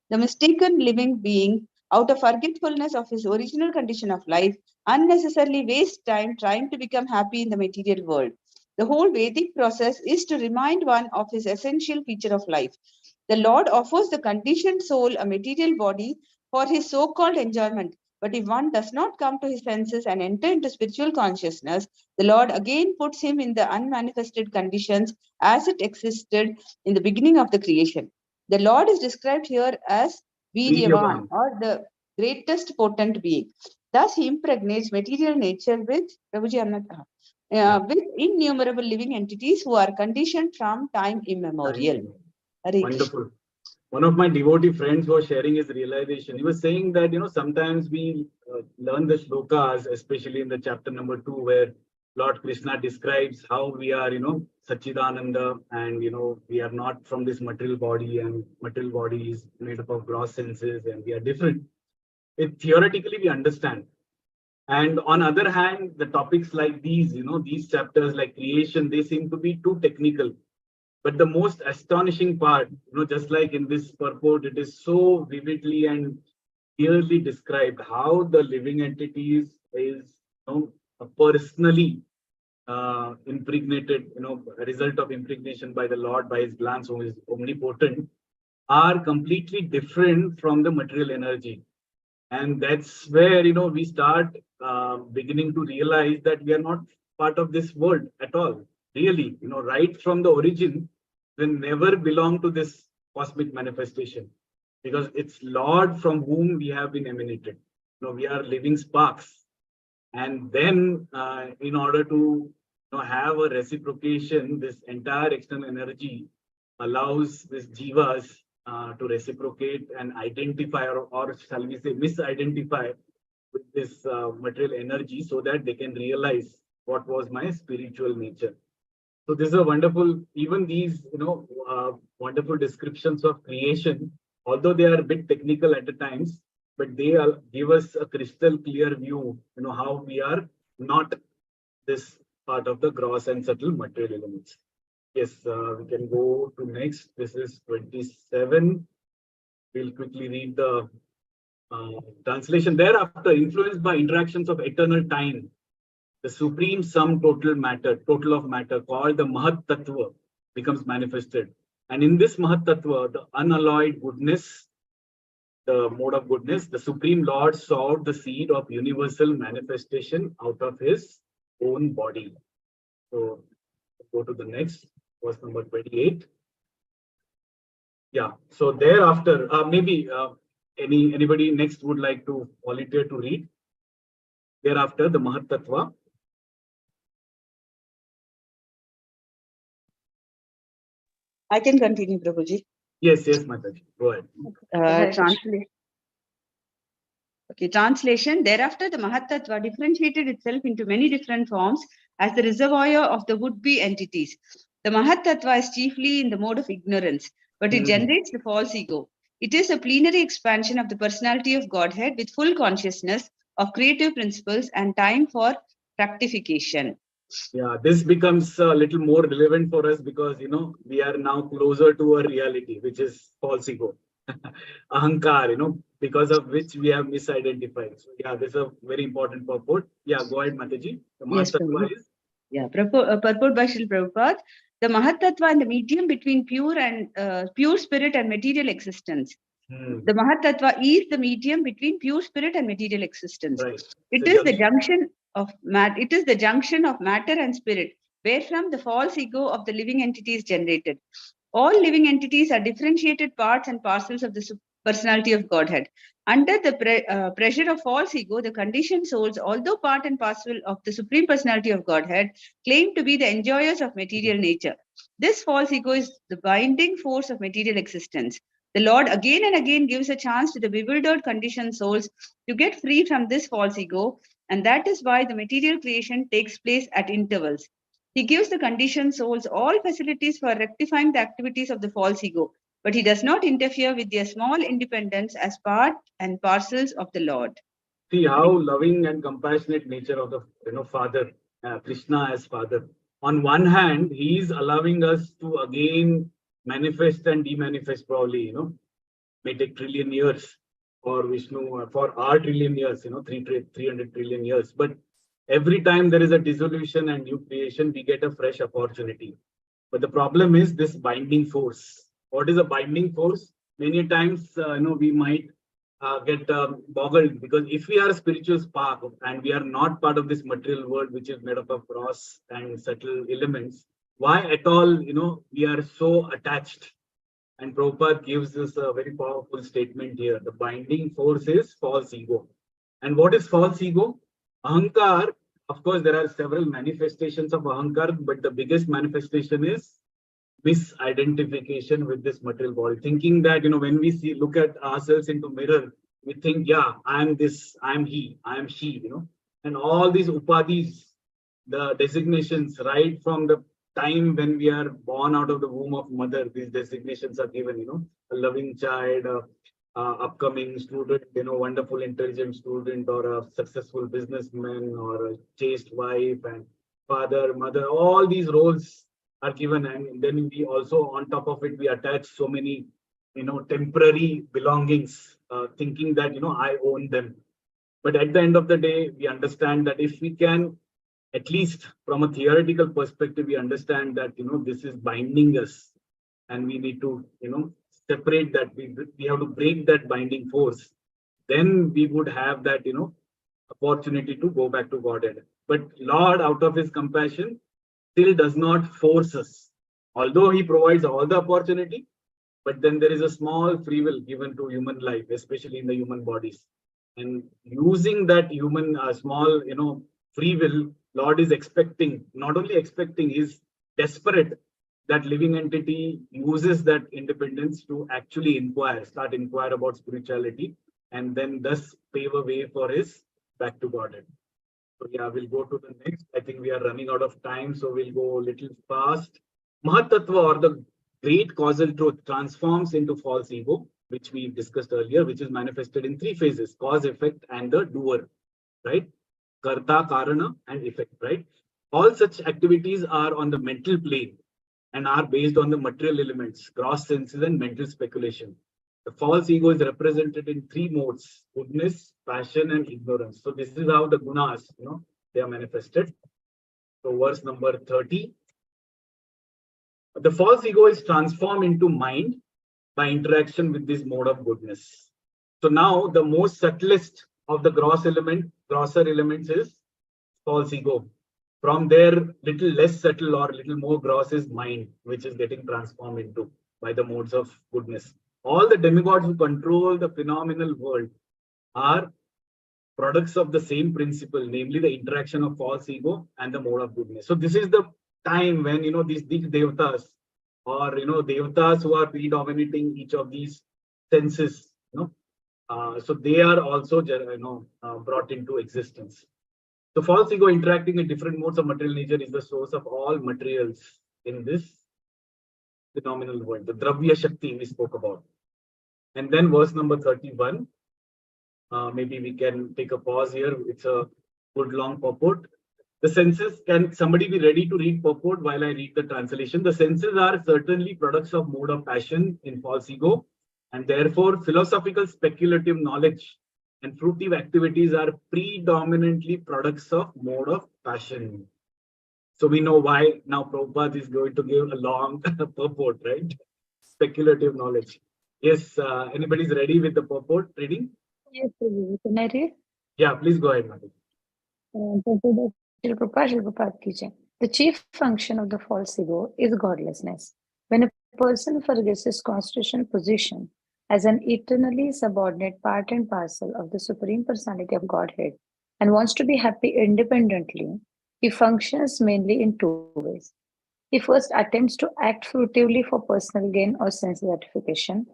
The mistaken living being, out of forgetfulness of his original condition of life, unnecessarily wastes time trying to become happy in the material world. The whole Vedic process is to remind one of his essential feature of life. The Lord offers the conditioned soul a material body for his so-called enjoyment. But if one does not come to his senses and enter into spiritual consciousness, the Lord again puts him in the unmanifested conditions as it existed in the beginning of the creation. The Lord is described here as Vidyavan, or the greatest potent being. Thus, he impregnates material nature with innumerable living entities who are conditioned from time immemorial. Wonderful. One of my devotee friends was sharing his realization. He was saying that, sometimes we learn the shlokas, especially in the chapter number 2, where Lord Krishna describes how we are, Sachidananda, and, we are not from this material body, and material body is made up of gross senses, and we are different. Theoretically, we understand. And on other hand, the topics like these, these chapters like creation, they seem to be too technical. But the most astonishing part, just like in this purport, it is so vividly and clearly described how the living entities is, personally impregnated, a result of impregnation by the Lord, by his glance, who is omnipotent, are completely different from the material energy. And that's where, we start beginning to realize that we are not part of this world at all. Really, right from the origin, we never belong to this cosmic manifestation, because it's Lord from whom we have been emanated. We are living sparks. And then in order to have a reciprocation, this entire external energy allows this jivas to reciprocate and identify, or shall we say misidentify with this material energy, so that they can realize what was my spiritual nature. So this is a wonderful, even these, wonderful descriptions of creation, although they are a bit technical at the times, but they give us a crystal clear view, how we are not this part of the gross and subtle material elements. Yes, we can go to next. This is 27. We'll quickly read the translation. Thereafter, influenced by interactions of eternal time, the supreme sum total of matter, called the Mahat Tattva, becomes manifested. And in this Mahat Tattva, the unalloyed goodness, the mode of goodness, the Supreme Lord sowed the seed of universal manifestation out of his own body. So go to the next, verse number 28. Yeah, so thereafter, maybe anybody next would like to volunteer to read? Thereafter, the Mahat Tattva. I can continue, Prabhuji. Yes, Mataji, go ahead. Translation. Thereafter, the Mahat Tattva differentiated itself into many different forms as the reservoir of the would-be entities. The Mahat Tattva is chiefly in the mode of ignorance, but it generates the false ego. It is a plenary expansion of the personality of Godhead with full consciousness of creative principles and time for fructification. Yeah, this becomes a little more relevant for us because, we are now closer to a reality, which is false ego, ahankar, because of which we have misidentified. So, yeah, this is a very important purport. Yeah, go ahead, Mataji. The Mahat Tattva is. Yeah, purport by Srila Prabhupada. The Mahat Tattva and the medium between pure spirit and material existence. The Mahat Tattva is the medium between pure spirit and material existence. Right. It is the junction of matter and spirit, wherefrom the false ego of the living entity is generated. All living entities are differentiated parts and parcels of the personality of Godhead. Under the pressure of false ego, the conditioned souls, although part and parcel of the Supreme Personality of Godhead, claim to be the enjoyers of material nature. This false ego is the binding force of material existence. The Lord again and again gives a chance to the bewildered conditioned souls to get free from this false ego, and that is why the material creation takes place at intervals. He gives the conditioned souls all facilities for rectifying the activities of the false ego, but he does not interfere with their small independence as part and parcels of the Lord. See how loving and compassionate nature of the Father, Krishna as Father. On one hand, he is allowing us to again manifest and demanifest, probably, may take trillion years for Vishnu, for our trillion years, 300 trillion years. But every time there is a dissolution and new creation, we get a fresh opportunity. But the problem is this binding force. What is a binding force? Many times, we might get boggled, because if we are a spiritual spark and we are not part of this material world, which is made up of gross and subtle elements, why at all, we are so attached? And Prabhupada gives us a very powerful statement here. The binding force is false ego. And what is false ego? Ahankar. Of course, there are several manifestations of ahankar, but the biggest manifestation is misidentification with this material body. Thinking that, when we look at ourselves into mirror, we think, yeah, I am this, I am he, I am she, and all these upadhis, the designations, right from the time when we are born out of the womb of mother, these designations are given, a loving child, upcoming student, wonderful intelligent student, or a successful businessman, or a chaste wife, and father, mother, all these roles are given. And then we also, on top of it, we attach so many, temporary belongings, thinking that, I own them. But at the end of the day, we understand that if we can, at least from a theoretical perspective, we understand that, this is binding us, and we need to, separate that. We have to break that binding force. then we would have that, opportunity to go back to Godhead. But Lord, out of his compassion, still does not force us. Although he provides all the opportunity, but then there is a small free will given to human life, especially in the human bodies. And using that human small, free will, Lord is expecting, not only expecting, is desperate that living entity uses that independence to actually start inquire about spirituality, and then thus pave a way for his back to Godhead. So yeah, we'll go to the next. I think we are running out of time, so we'll go a little fast. Mahatattva, or the great causal truth, transforms into false ego, which we discussed earlier, which is manifested in three phases: cause, effect, and the doer, right? Karta, Karana, and effect, right? All such activities are on the mental plane and are based on the material elements, gross senses, and mental speculation. The false ego is represented in three modes: goodness, passion, and ignorance. So this is how the gunas, they are manifested. So verse number 30. The false ego is transformed into mind by interaction with this mode of goodness. So now the most subtlest of the grosser elements is false ego. From there, little less subtle or little more gross is mind, which is getting transformed into by the modes of goodness. All the demigods who control the phenomenal world are products of the same principle, namely the interaction of false ego and the mode of goodness. So this is the time when, these devatas, or, devatas who are predominating each of these senses, so they are also, brought into existence. So false ego interacting in different modes of material nature is the source of all materials in this phenomenal world, the Dravya Shakti we spoke about. And then verse number 31, maybe we can take a pause here. It's a good long purport. The senses, can somebody be ready to read purport while I read the translation? The senses are certainly products of mode of passion in false ego, and therefore philosophical speculative knowledge and fruitive activities are predominantly products of mode of passion. So we know why now Prabhupada is going to give a long purport, right? Speculative knowledge. Yes, anybody's ready with the purport reading? Yes, Prabhu. Can I read? Yeah, please go ahead, Madhu. The chief function of the false ego is godlessness. When a person forgets his constitutional position as an eternally subordinate part and parcel of the Supreme Personality of Godhead and wants to be happy independently, he functions mainly in two ways. He first attempts to act fruitively for personal gain or sense gratification,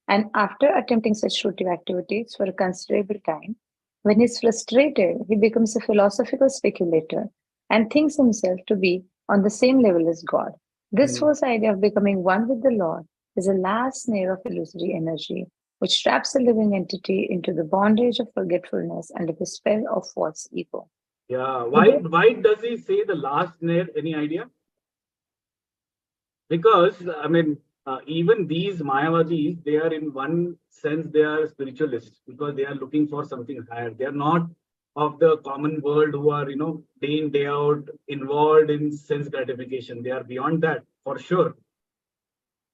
and after attempting such fruitive activities for a considerable time, when he is frustrated, he becomes a philosophical speculator and thinks himself to be on the same level as God. This false idea of becoming one with the Lord is a last snare of illusory energy, which traps a living entity into the bondage of forgetfulness under the spell of false ego. Yeah, why does he say the last snare? Any idea? Because, I mean, even these Mayavadis, they are in one sense, they are spiritualists because they are looking for something higher. They are not of the common world who are, day in, day out involved in sense gratification. They are beyond that, for sure.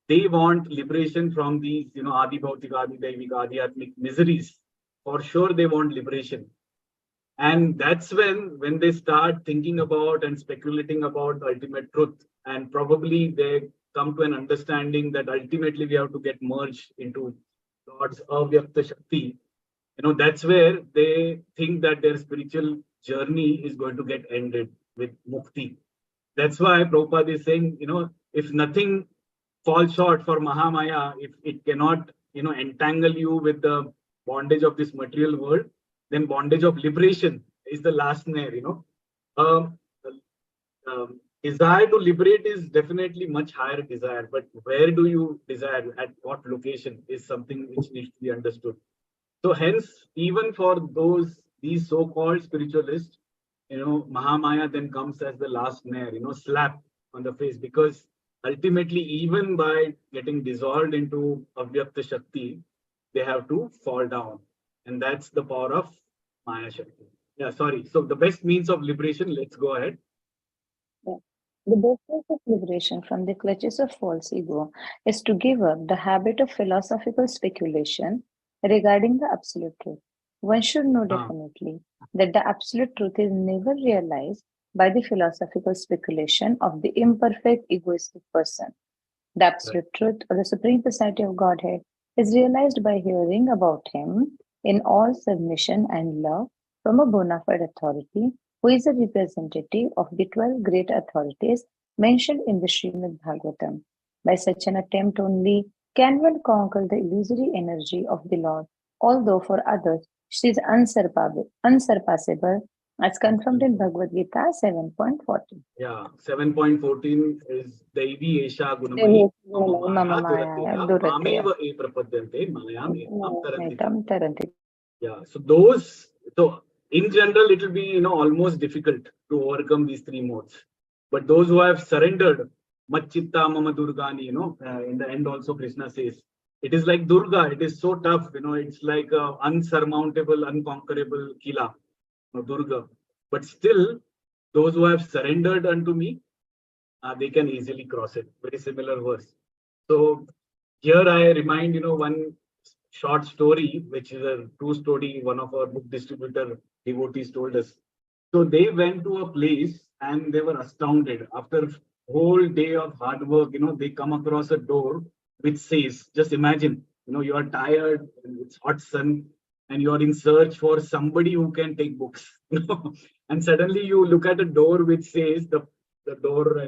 They want liberation from these, Adi Bhautika, Adi Daivika, Adi Atmik miseries. For sure, they want liberation. And that's when they start thinking about and speculating about the ultimate truth. And probably they come to an understanding that ultimately we have to get merged into God's Avyakta Shakti. That's where they think that their spiritual journey is going to get ended with mukti. That's why Prabhupada is saying, if nothing falls short for Mahamaya, if it cannot, entangle you with the bondage of this material world, then bondage of liberation is the last snare, desire to liberate is definitely much higher desire, but where do you desire, at what location, is something which needs to be understood. So hence, even for these so-called spiritualists, Mahamaya then comes as the last snare, slap on the face, because ultimately, even by getting dissolved into Avyakta Shakti, they have to fall down. And that's the power of Maya Shakti. Yeah, sorry. So the best means of liberation, let's go ahead. The best way of liberation from the clutches of false ego is to give up the habit of philosophical speculation regarding the absolute truth. one should know Ah. definitely that the absolute truth is never realized by the philosophical speculation of the imperfect egoistic person. The absolute truth of the Supreme Personality of Godhead is realized by hearing about Him in all submission and love from a bona fide authority who is a representative of the 12 great authorities mentioned in the Srimad Bhagavatam. By such an attempt only can one conquer the illusory energy of the Lord, although for others she is unsurpassable as confirmed in Bhagavad Gita 7.14. Yeah, 7.14 is Devi Esha Gunamai Mama Maya Duratya Mameva E Prapadyante Malayam Etnam Taranti. Yeah, so in general, it will be, almost difficult to overcome these three modes. But those who have surrendered, Machitta Mama Durgani, in the end also Krishna says, it is like Durga, it is so tough, it's like a unsurmountable, unconquerable Kila, Durga. But still, those who have surrendered unto me, they can easily cross it. Very similar verse. So here I remind, one short story, which is a true story, one of our book distributor devotees told us. So they went to a place and they were astounded. After a whole day of hard work, they come across a door which says, just imagine, you are tired, it's hot sun, and you are in search for somebody who can take books. And suddenly you look at a door which says, the door,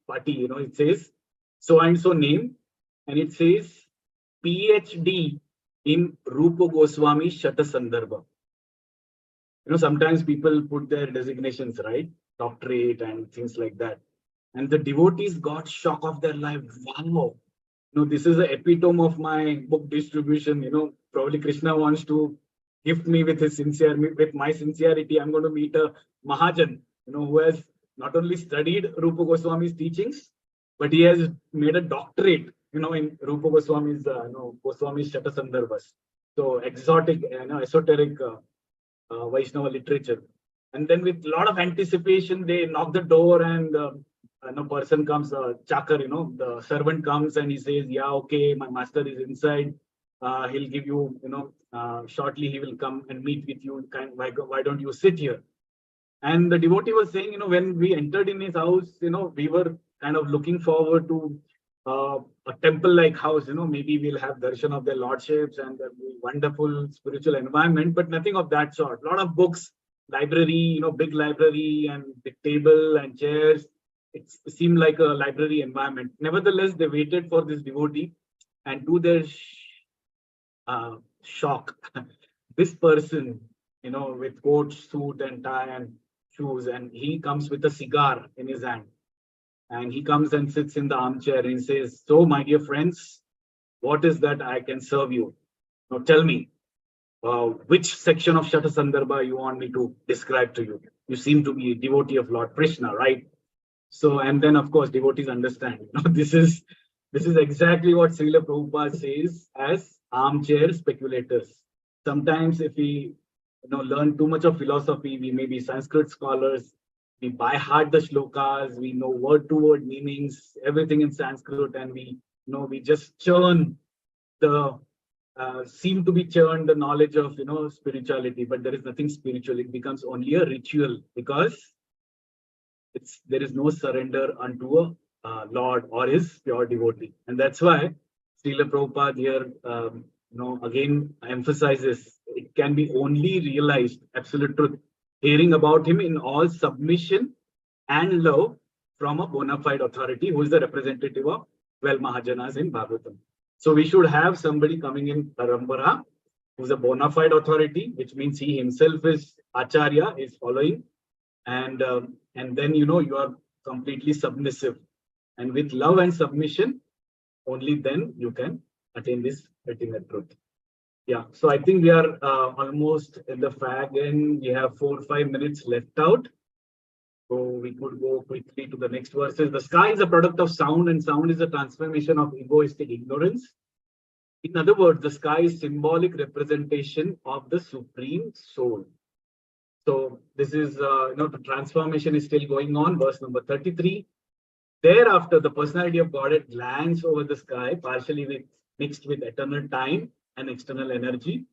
party, it says so and so name, and it says PhD in Rupa Goswami Shata Sandarbha. Sometimes people put their designations, right? Doctorate and things like that. And the devotees got shock of their life. Wow. This is the epitome of my book distribution. Probably Krishna wants to gift me with my sincerity. I'm going to meet a Mahajan, who has not only studied Rupa Goswami's teachings, but he has made a doctorate, in Rupa Goswami's, Goswami's Shata Sandarbhas. So exotic, esoteric Vaishnava literature. And then with a lot of anticipation, they knock the door and a person comes, chakar, the servant comes and he says, yeah, okay, my master is inside. He'll give you, shortly he will come and meet with you. Why don't you sit here? And the devotee was saying, when we entered in his house, we were kind of looking forward to a temple-like house, maybe we'll have darshan of their lordships and a wonderful spiritual environment, but nothing of that sort. A lot of books, library, big library and big table and chairs. It seemed like a library environment. Nevertheless, they waited for this devotee, and to their shock, this person, with coat, suit and tie and shoes, and he comes with a cigar in his hand. And he comes and sits in the armchair and he says, so my dear friends, what is that I can serve you? Now tell me, which section of Shata Sandarbha you want me to describe to you? You seem to be a devotee of Lord Krishna, right? So, and then of course, devotees understand, this is exactly what Srila Prabhupada says as armchair speculators. Sometimes if we learn too much of philosophy, we may be Sanskrit scholars, we by heart the shlokas, we know word to word meanings, everything in Sanskrit, and we just churn the seem to be churned the knowledge of spirituality, but there is nothing spiritual. It becomes only a ritual because there is no surrender unto a Lord or his pure devotee. And that's why Srila Prabhupada here again emphasizes it can be only realized, absolute truth, hearing about him in all submission and love from a bona fide authority who is the representative of 12 Mahajanas in Bhagavatam. So we should have somebody coming in Parambara who's a bona fide authority, which means he himself is Acharya, is following, and then you are completely submissive. And with love and submission, only then you can attain this ultimate truth. Yeah, so I think we are almost in the fag end. We have 4 or 5 minutes left out. So we could go quickly to the next verses. The sky is a product of sound, and sound is a transformation of egoistic ignorance. In other words, the sky is symbolic representation of the Supreme Soul. So this is, the transformation is still going on. Verse number 33. Thereafter, the personality of Godhead glance over the sky, partially mixed with eternal time and external energy.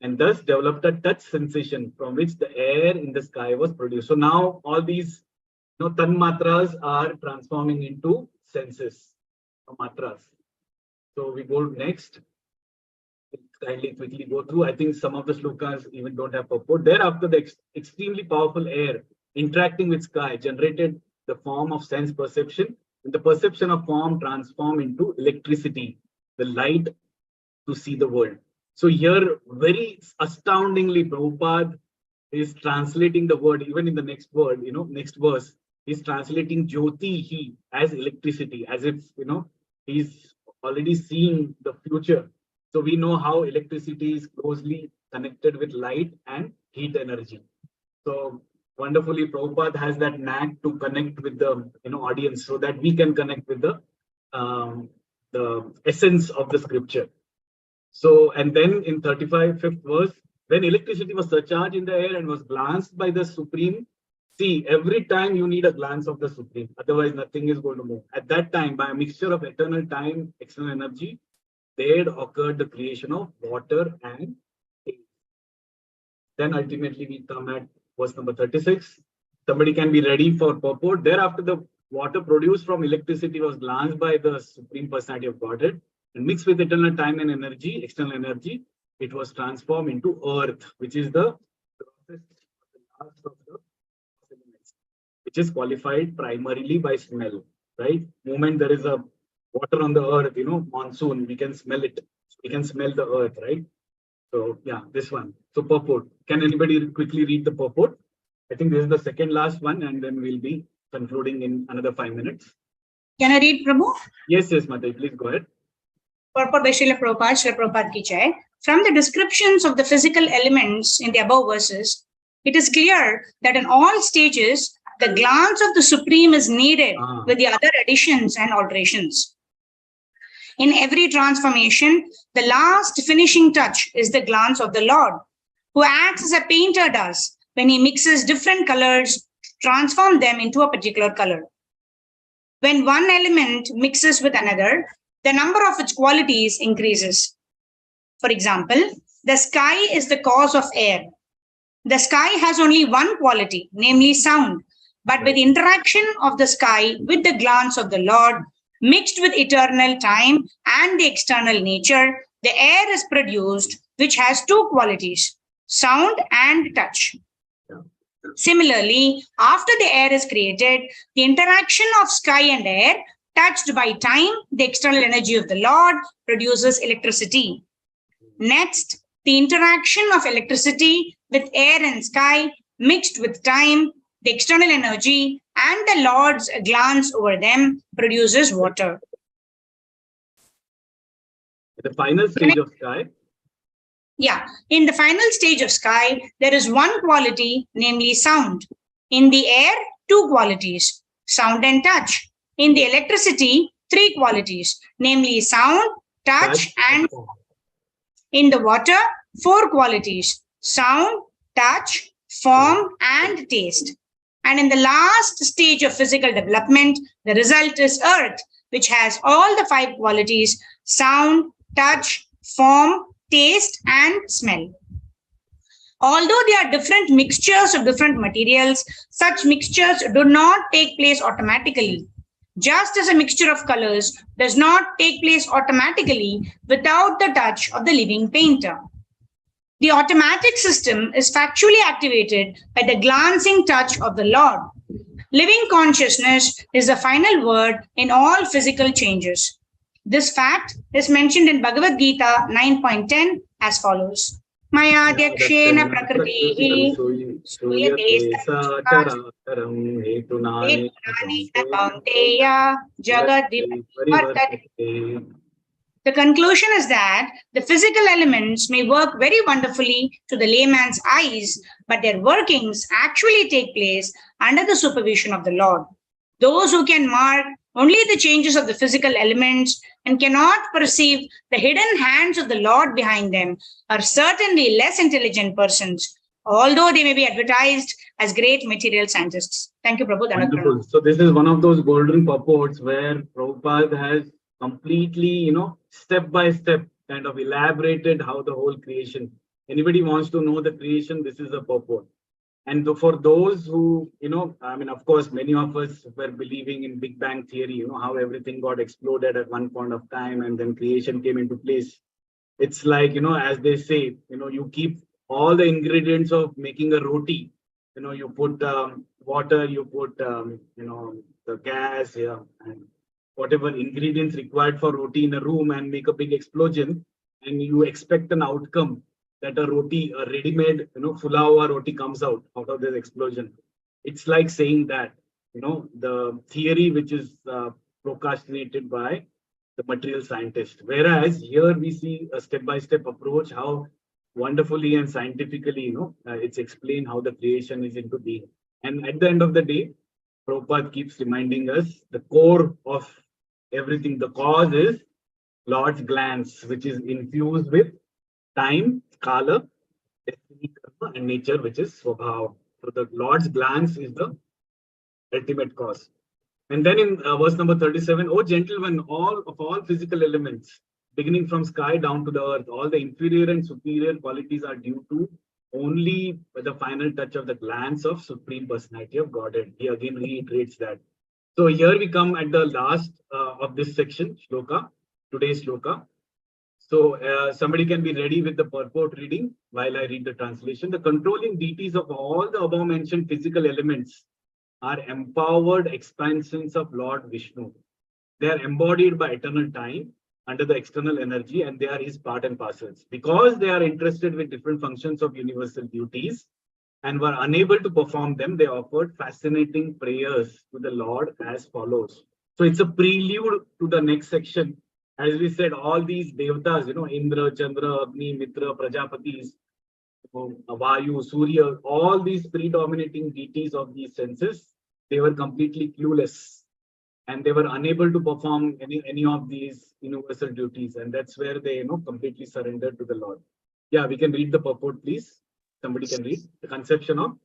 and thus developed a touch sensation from which the air in the sky was produced. So now all these tanmatras are transforming into senses, matras. So we go next. Kindly quickly go through. I think some of the shlokas even don't have purport. Thereafter, the extremely powerful air interacting with sky generated the form of sense perception, and the perception of form transformed into electricity, the light to see the world. So here, very astoundingly, Prabhupada is translating the word, even in the next word, next verse, he's translating Jyoti as electricity, as if, he's already seeing the future. So we know how electricity is closely connected with light and heat energy. So wonderfully, Prabhupada has that knack to connect with the audience, so that we can connect with the essence of the scripture. So, and then in 35th verse, when electricity was surcharged in the air and was glanced by the Supreme, see, every time you need a glance of the Supreme, otherwise nothing is going to move. At that time, by a mixture of eternal time, external energy, there occurred the creation of water and air. Then ultimately we come at verse number 36. Somebody can be ready for purport. Thereafter, the water produced from electricity was glanced by the Supreme Personality of Godhead, and mixed with eternal time and energy, external energy, it was transformed into earth, which is the last of the elements, which is qualified primarily by smell, right? Moment there is a water on the earth, monsoon, we can smell it. We can smell the earth, right? So yeah, this one. So purport. Can anybody quickly read the purport? I think this is the second last one, and then we'll be concluding in another 5 minutes. Can I read, Prabhu? Yes, Mataji, please go ahead. Purport by Srila Prabhupada ki jai. From the descriptions of the physical elements in the above verses, it is clear that in all stages, the glance of the Supreme is needed with the other additions and alterations. In every transformation, the last finishing touch is the glance of the Lord, who acts as a painter does when he mixes different colors, transform them into a particular color. When one element mixes with another, the number of its qualities increases. For example, the sky is the cause of air. The sky has only one quality, namely sound, but with interaction of the sky with the glance of the Lord, mixed with eternal time and the external nature, the air is produced, which has two qualities, sound and touch. Similarly, after the air is created, the interaction of sky and air, touched by time, the external energy of the Lord, produces electricity. Next, the interaction of electricity with air and sky, mixed with time, the external energy, and the Lord's glance over them, produces water. The final stage of sky. Yeah, in the final stage of sky, there is one quality, namely sound. In the air, two qualities, sound and touch. In the electricity, three qualities, namely sound, touch, and in the water, four qualities, sound, touch, form, and taste. And in the last stage of physical development, the result is earth, which has all the five qualities, sound, touch, form, taste, and smell. Although they are different mixtures of different materials, such mixtures do not take place automatically. Just as a mixture of colors does not take place automatically without the touch of the living painter. The automatic system is factually activated by the glancing touch of the Lord. Living consciousness is the final word in all physical changes. This fact is mentioned in Bhagavad Gita 9.10 as follows. Maya Dyakshena Prakriti The conclusion is that the physical elements may work very wonderfully to the layman's eyes, but their workings actually take place under the supervision of the Lord. Those who can mark only the changes of the physical elements and cannot perceive the hidden hands of the Lord behind them are certainly less intelligent persons, although they may be advertised as great material scientists. Thank you, Prabhu. Wonderful. So this is one of those golden purports where Prabhupada has completely, step by step kind of elaborated how the whole creation Anybody wants to know the creation, this is the purport. And for those who, I mean, of course, many of us were believing in Big Bang theory, how everything got exploded at one point of time and then creation came into place. It's like, as they say, you keep all the ingredients of making a roti. You put water, you put, the gas, and whatever ingredients required for roti in a room and make a big explosion. And you expect an outcome that a roti, a ready-made, pulao or roti comes out of this explosion. It's like saying that, the theory which is procrastinated by the material scientist. Whereas here we see a step-by-step approach, how wonderfully and scientifically, it's explained how the creation is into being. And at the end of the day, Prabhupada keeps reminding us the core of everything, the cause is Lord's glance, which is infused with time, kala, destiny, karma, and nature, which is swabhava. So the Lord's glance is the ultimate cause. And then in verse number 37, O gentlemen, all physical elements, beginning from sky down to the earth, all the inferior and superior qualities are due to only the final touch of the glance of Supreme Personality of Godhead. He again reiterates that. So here we come at the last of this section, shloka, today's shloka. So somebody can be ready with the purport reading while I read the translation. The controlling deities of all the above mentioned physical elements are empowered expansions of Lord Vishnu. They are embodied by eternal time under the external energy, and they are his part and parcels. Because they are interested with different functions of universal duties and were unable to perform them, they offered fascinating prayers to the Lord as follows. So it's a prelude to the next section. As we said, all these devatas, Indra, Chandra, Agni, Mitra, Prajapatis, Vayu, Surya, all these predominating deities of these senses, they were completely clueless and they were unable to perform any of these universal duties. And that's where they, completely surrendered to the Lord. Yeah, we can read the purport, please. Somebody can read the conception of.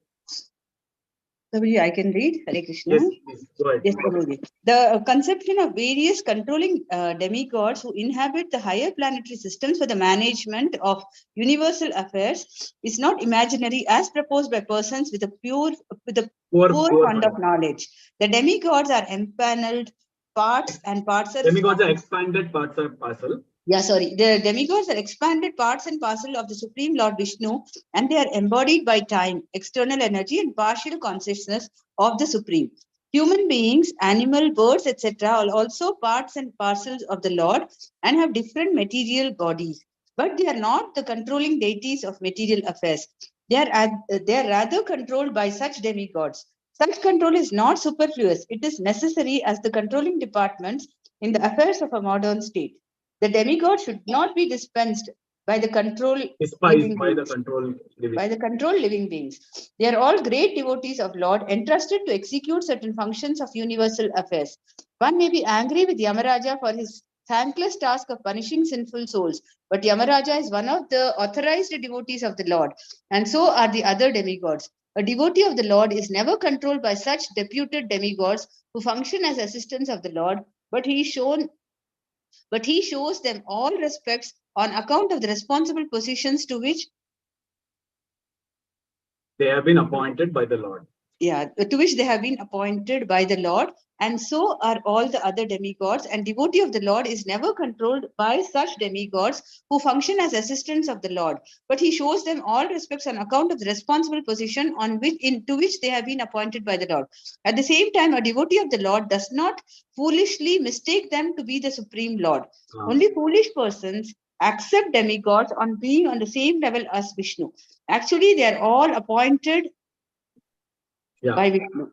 I can read. Hare Krishna. Yes, please. Go ahead. Yes, Prabhuji. The conception of various controlling demigods who inhabit the higher planetary systems for the management of universal affairs is not imaginary as proposed by persons with a poor fund of knowledge. The demigods are empaneled parts and parcels. Demigods are expanded parts and parcel. Yeah, sorry. The demigods are expanded parts and parcel of the Supreme Lord Vishnu, and they are embodied by time, external energy, and partial consciousness of the Supreme. Human beings, animal, birds, etc. are also parts and parcels of the Lord and have different material bodies. But they are not the controlling deities of material affairs. They are rather controlled by such demigods. Such control is not superfluous. It is necessary as the controlling departments in the affairs of a modern state. The demigod should not be dispensed by the control living beings. They are all great devotees of Lord, entrusted to execute certain functions of universal affairs. One may be angry with Yamaraja for his thankless task of punishing sinful souls, but Yamaraja is one of the authorized devotees of the Lord, and so are the other demigods. A devotee of the Lord is never controlled by such deputed demigods who function as assistants of the Lord, but he shows them all respects on account of the responsible positions to which they have been appointed by the Lord. Yeah, to which they have been appointed by the Lord, and so are all the other demigods. And devotee of the Lord is never controlled by such demigods who function as assistants of the Lord, but he shows them all respects on account of the responsible position to which they have been appointed by the Lord. At the same time, a devotee of the Lord does not foolishly mistake them to be the Supreme Lord. Only foolish persons accept demigods on being on the same level as Vishnu. Actually, they are all appointed by Vishnu.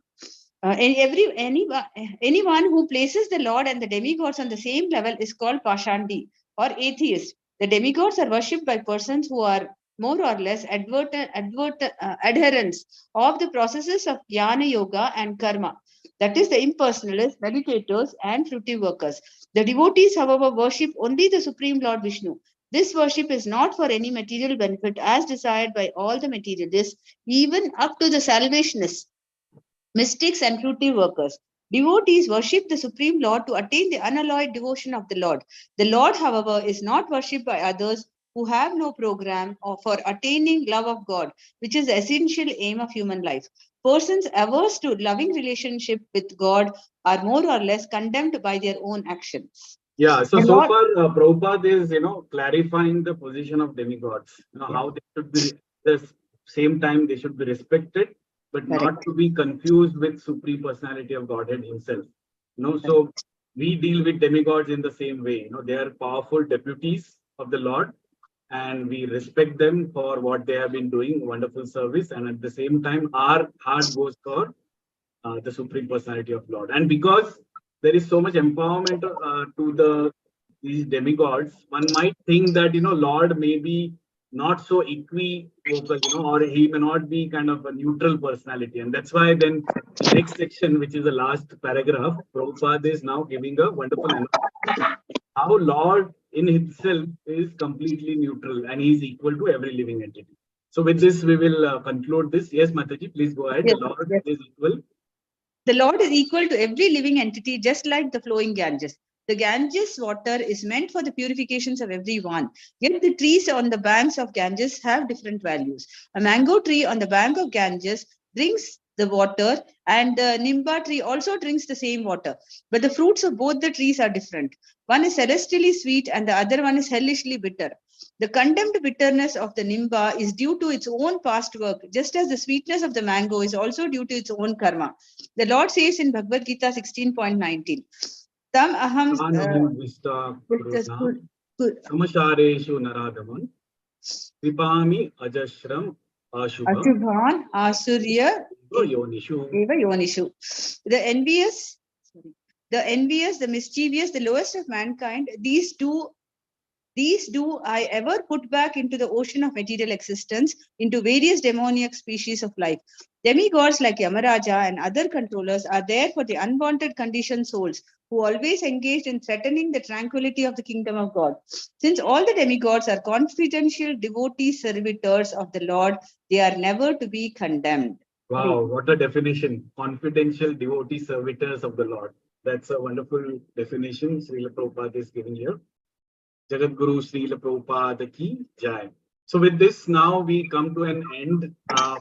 Anyone who places the Lord and the demigods on the same level is called Pashandi or atheist. The demigods are worshipped by persons who are more or less adherents of the processes of jnana yoga and karma. That is the impersonalists, meditators, and fruitive workers. The devotees, however, worship only the Supreme Lord Vishnu. This worship is not for any material benefit as desired by all the materialists, even up to the salvationists, mystics, and fruitive workers. Devotees worship the Supreme Lord to attain the unalloyed devotion of the Lord. The Lord, however, is not worshipped by others who have no program or for attaining love of God, which is the essential aim of human life. Persons averse to loving relationship with God are more or less condemned by their own actions. Yeah, so The so Lord- far Prabhupada is clarifying the position of demigods, how they should be the same time they should be respected, but not Correct. to be confused with Supreme Personality of Godhead himself. So we deal with demigods in the same way. They are powerful deputies of the Lord, and we respect them for what they have been doing, wonderful service, and at the same time our heart goes for the Supreme Personality of Lord. And because there is so much empowerment to these demigods, one might think that Lord may be not so equivocal, or he may not be kind of a neutral personality. And that's why then the next section, which is the last paragraph, Prabhupada is now giving a wonderful analysis how Lord in himself is completely neutral and he is equal to every living entity. So with this, we will conclude this. Yes, Mataji, please go ahead. Yes, The Lord yes. is equal. The Lord is equal to every living entity, just like the flowing Ganges. The Ganges water is meant for the purifications of everyone. Yet the trees on the banks of Ganges have different values. A mango tree on the bank of Ganges drinks the water, and the Nimba tree also drinks the same water. But the fruits of both the trees are different. One is celestially sweet, and the other one is hellishly bitter. The condemned bitterness of the Nimba is due to its own past work, just as the sweetness of the mango is also due to its own karma. The Lord says in Bhagavad Gita 16.19, Tam aham Samashareshu Naradaman Kripami Ajashram Ashubham Ashubhan Asurya Yonishu. Eva Yonishu. The envious, the mischievous, the lowest of mankind, these do I ever put back into the ocean of material existence, into various demoniac species of life. Demigods like Yamaraja and other controllers are there for the unwanted conditioned souls who always engaged in threatening the tranquility of the kingdom of God. Since all the demigods are confidential devotee servitors of the Lord, they are never to be condemned. Wow, what a definition. Confidential devotee servitors of the Lord. That's a wonderful definition Srila Prabhupada is giving here. Jagat Guru Srila Prabhupada ki jai. So with this, now we come to an end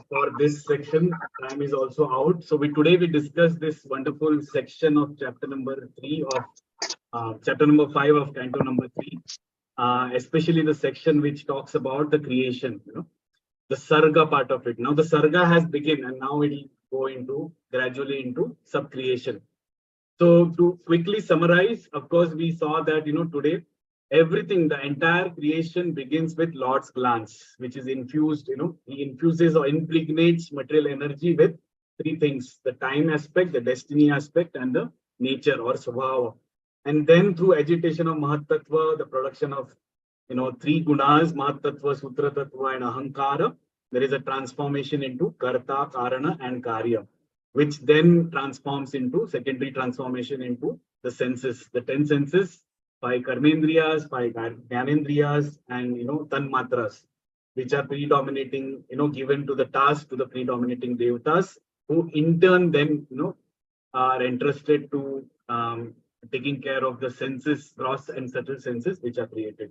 for this section. Time is also out. So today we discuss this wonderful section of chapter number 3 of chapter number 5 of Canto number 3, especially the section which talks about the creation, the Sarga part of it. Now the Sarga has begun and now it will go into gradually into sub-creation. So to quickly summarize, of course, we saw that, today, everything, the entire creation begins with Lord's glance, which is infused, he infuses or impregnates material energy with three things: the time aspect, the destiny aspect, and the nature or svabhava. And then through agitation of Mahat Tattva, the production of, three gunas, Mahat Tattva, Sutra Tattva, and Ahankara, there is a transformation into Karta, Karana, and Karya, which then transforms into secondary transformation into the senses, the 10 senses, 5 karmendriyas, 5 jnanendriyas, and tanmatras, which are predominating, given to the task to the predominating devatas, who in turn then are entrusted to taking care of the senses, gross and subtle senses which are created.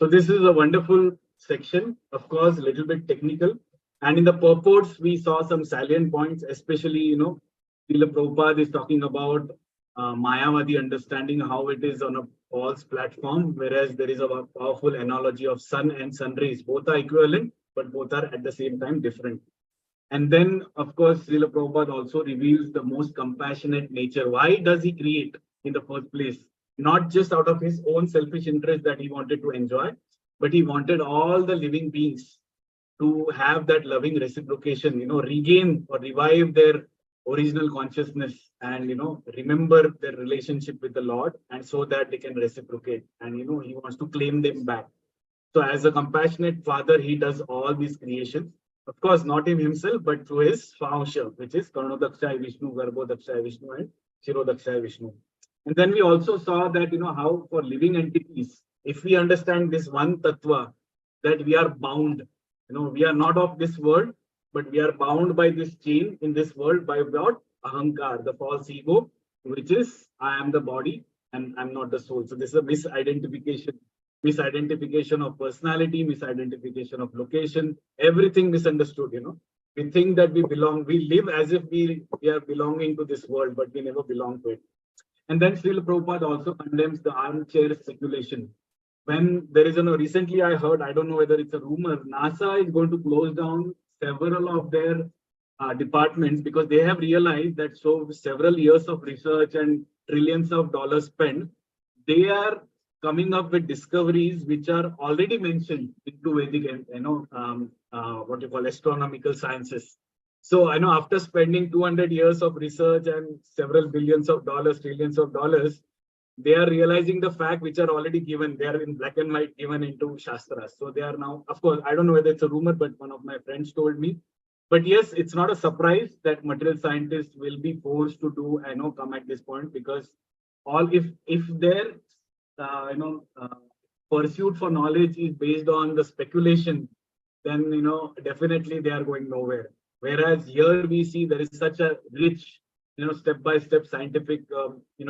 So this is a wonderful section, of course, a little bit technical. And in the purports, we saw some salient points, especially, Srila Prabhupada is talking about Mayavadi understanding, how it is on a false platform, whereas there is a powerful analogy of sun and sun rays. Both are equivalent, but both are at the same time different. And then, of course, Srila Prabhupada also reveals the most compassionate nature. Why does he create in the first place? Not just out of his own selfish interest that he wanted to enjoy, but he wanted all the living beings to have that loving reciprocation, regain or revive their original consciousness and, remember their relationship with the Lord, and so that they can reciprocate. And, he wants to claim them back. So as a compassionate father, he does all these creations. Of course, not in himself, but through his Fausha, which is Karnodakshaya Vishnu, Garbhodakshaya Vishnu, and Shirodakshaya Vishnu. And then we also saw that, how for living entities, if we understand this one tattva, that we are bound, we are not of this world, but we are bound by this chain in this world by what? Ahankar, the false ego, which is I am the body and I'm not the soul. So this is a misidentification misidentification of personality, misidentification of location, everything misunderstood, We think that we live as if we are belonging to this world, but we never belong to it. And then Srila Prabhupada also condemns the armchair speculation. When there is recently I heard, I don't know whether it's a rumor, NASA is going to close down several of their departments because they have realized that several years of research and trillions of dollars spent, they are coming up with discoveries which are already mentioned into Vedic and what you call astronomical sciences. So I know after spending 200 years of research and several billions of dollars, trillions of dollars, they are realizing the fact which are already given. They are in black and white given into Shastras. So they are now, of course, I don't know whether it's a rumor, but one of my friends told me. But yes, it's not a surprise that material scientists will be forced to do, come at this point, because if their pursuit for knowledge is based on the speculation, then definitely they are going nowhere. Whereas here we see there is such a rich, step-by-step scientific,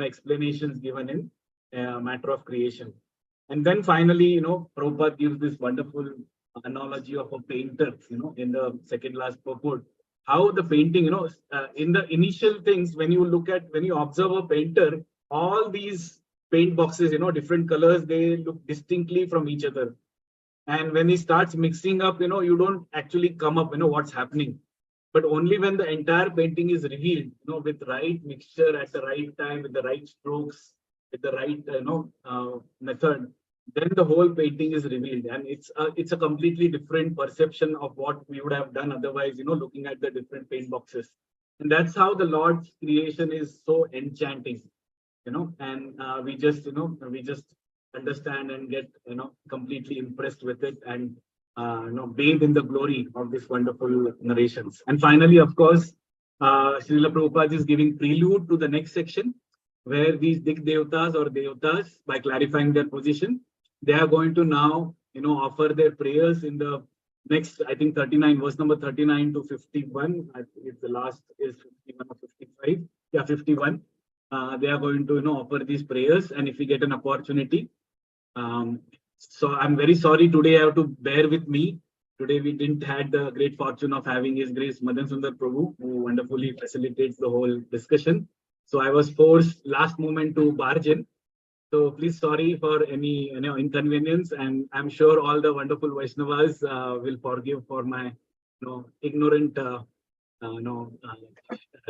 explanations given in matter of creation. And then finally, Prabhupada gives this wonderful analogy of a painter, in the second last purport, how the painting, in the initial things, when you observe a painter, all these paint boxes, different colors, they look distinctly from each other. And when he starts mixing up, you don't actually come up, what's happening. But only when the entire painting is revealed, with right mixture at the right time, with the right strokes, with the right, method, then the whole painting is revealed. And it's a completely different perception of what we would have done otherwise, looking at the different paint boxes. And that's how the Lord's creation is so enchanting, and we just understand and get, completely impressed with it and, bathe in the glory of this wonderful narrations. And finally, of course, Srila Prabhupada is giving prelude to the next section, where these Dik Devtas or Devtas, by clarifying their position, they are going to now, offer their prayers in the next, I think 39, verse number 39 to 51. I think it's the last is 51 or 55. Yeah, 51. They are going to, offer these prayers. And if we get an opportunity, so I'm very sorry today I have to bear with me. Today we didn't had the great fortune of having His Grace Madan Sundar Prabhu, who wonderfully facilitates the whole discussion. So I was forced last moment to barge in. So please sorry for any inconvenience, and I'm sure all the wonderful Vaishnavas will forgive for my ignorant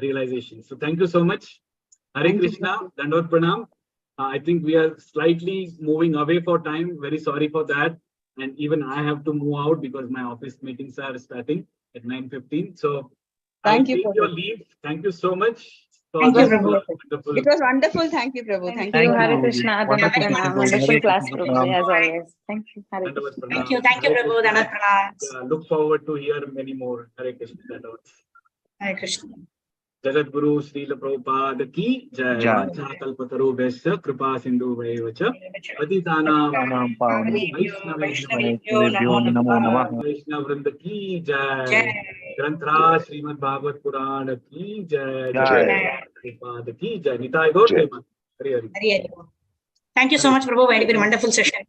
realization. So thank you so much. Hare Krishna, Dandot Pranam. I think we are slightly moving away for time. Very sorry for that. And even I have to move out because my office meetings are starting at 9:15. So Thank you, take your leave. Thank you so much. Thank you, Prabhu. It was wonderful. Thank you, Prabhu. Thank Thank you, you. Hare Krishna. Wonderful. Wonderful class, Prabhu, as always. Thank you. Hare Dandavad Krishna. Pranam. Thank you, Hare Prabhu. Krishna. Dandavad Pranam. Look forward to hear many more. Hare Krishna. Dandavad. Hare Krishna. Jagat Guru Srila Prabhupada ki jai. Jai. Kalpataru Vesya Kripa Sindhu Vacha Patitanam Vaishnav Vrinda ki jai. Granthra Srimad Bhagavat Purana ki jai. Jai. Prabhupada ki jai. Nitai Gaur Prema. Hare Hare. Thank you so much, Prabhu. Very, very wonderful session.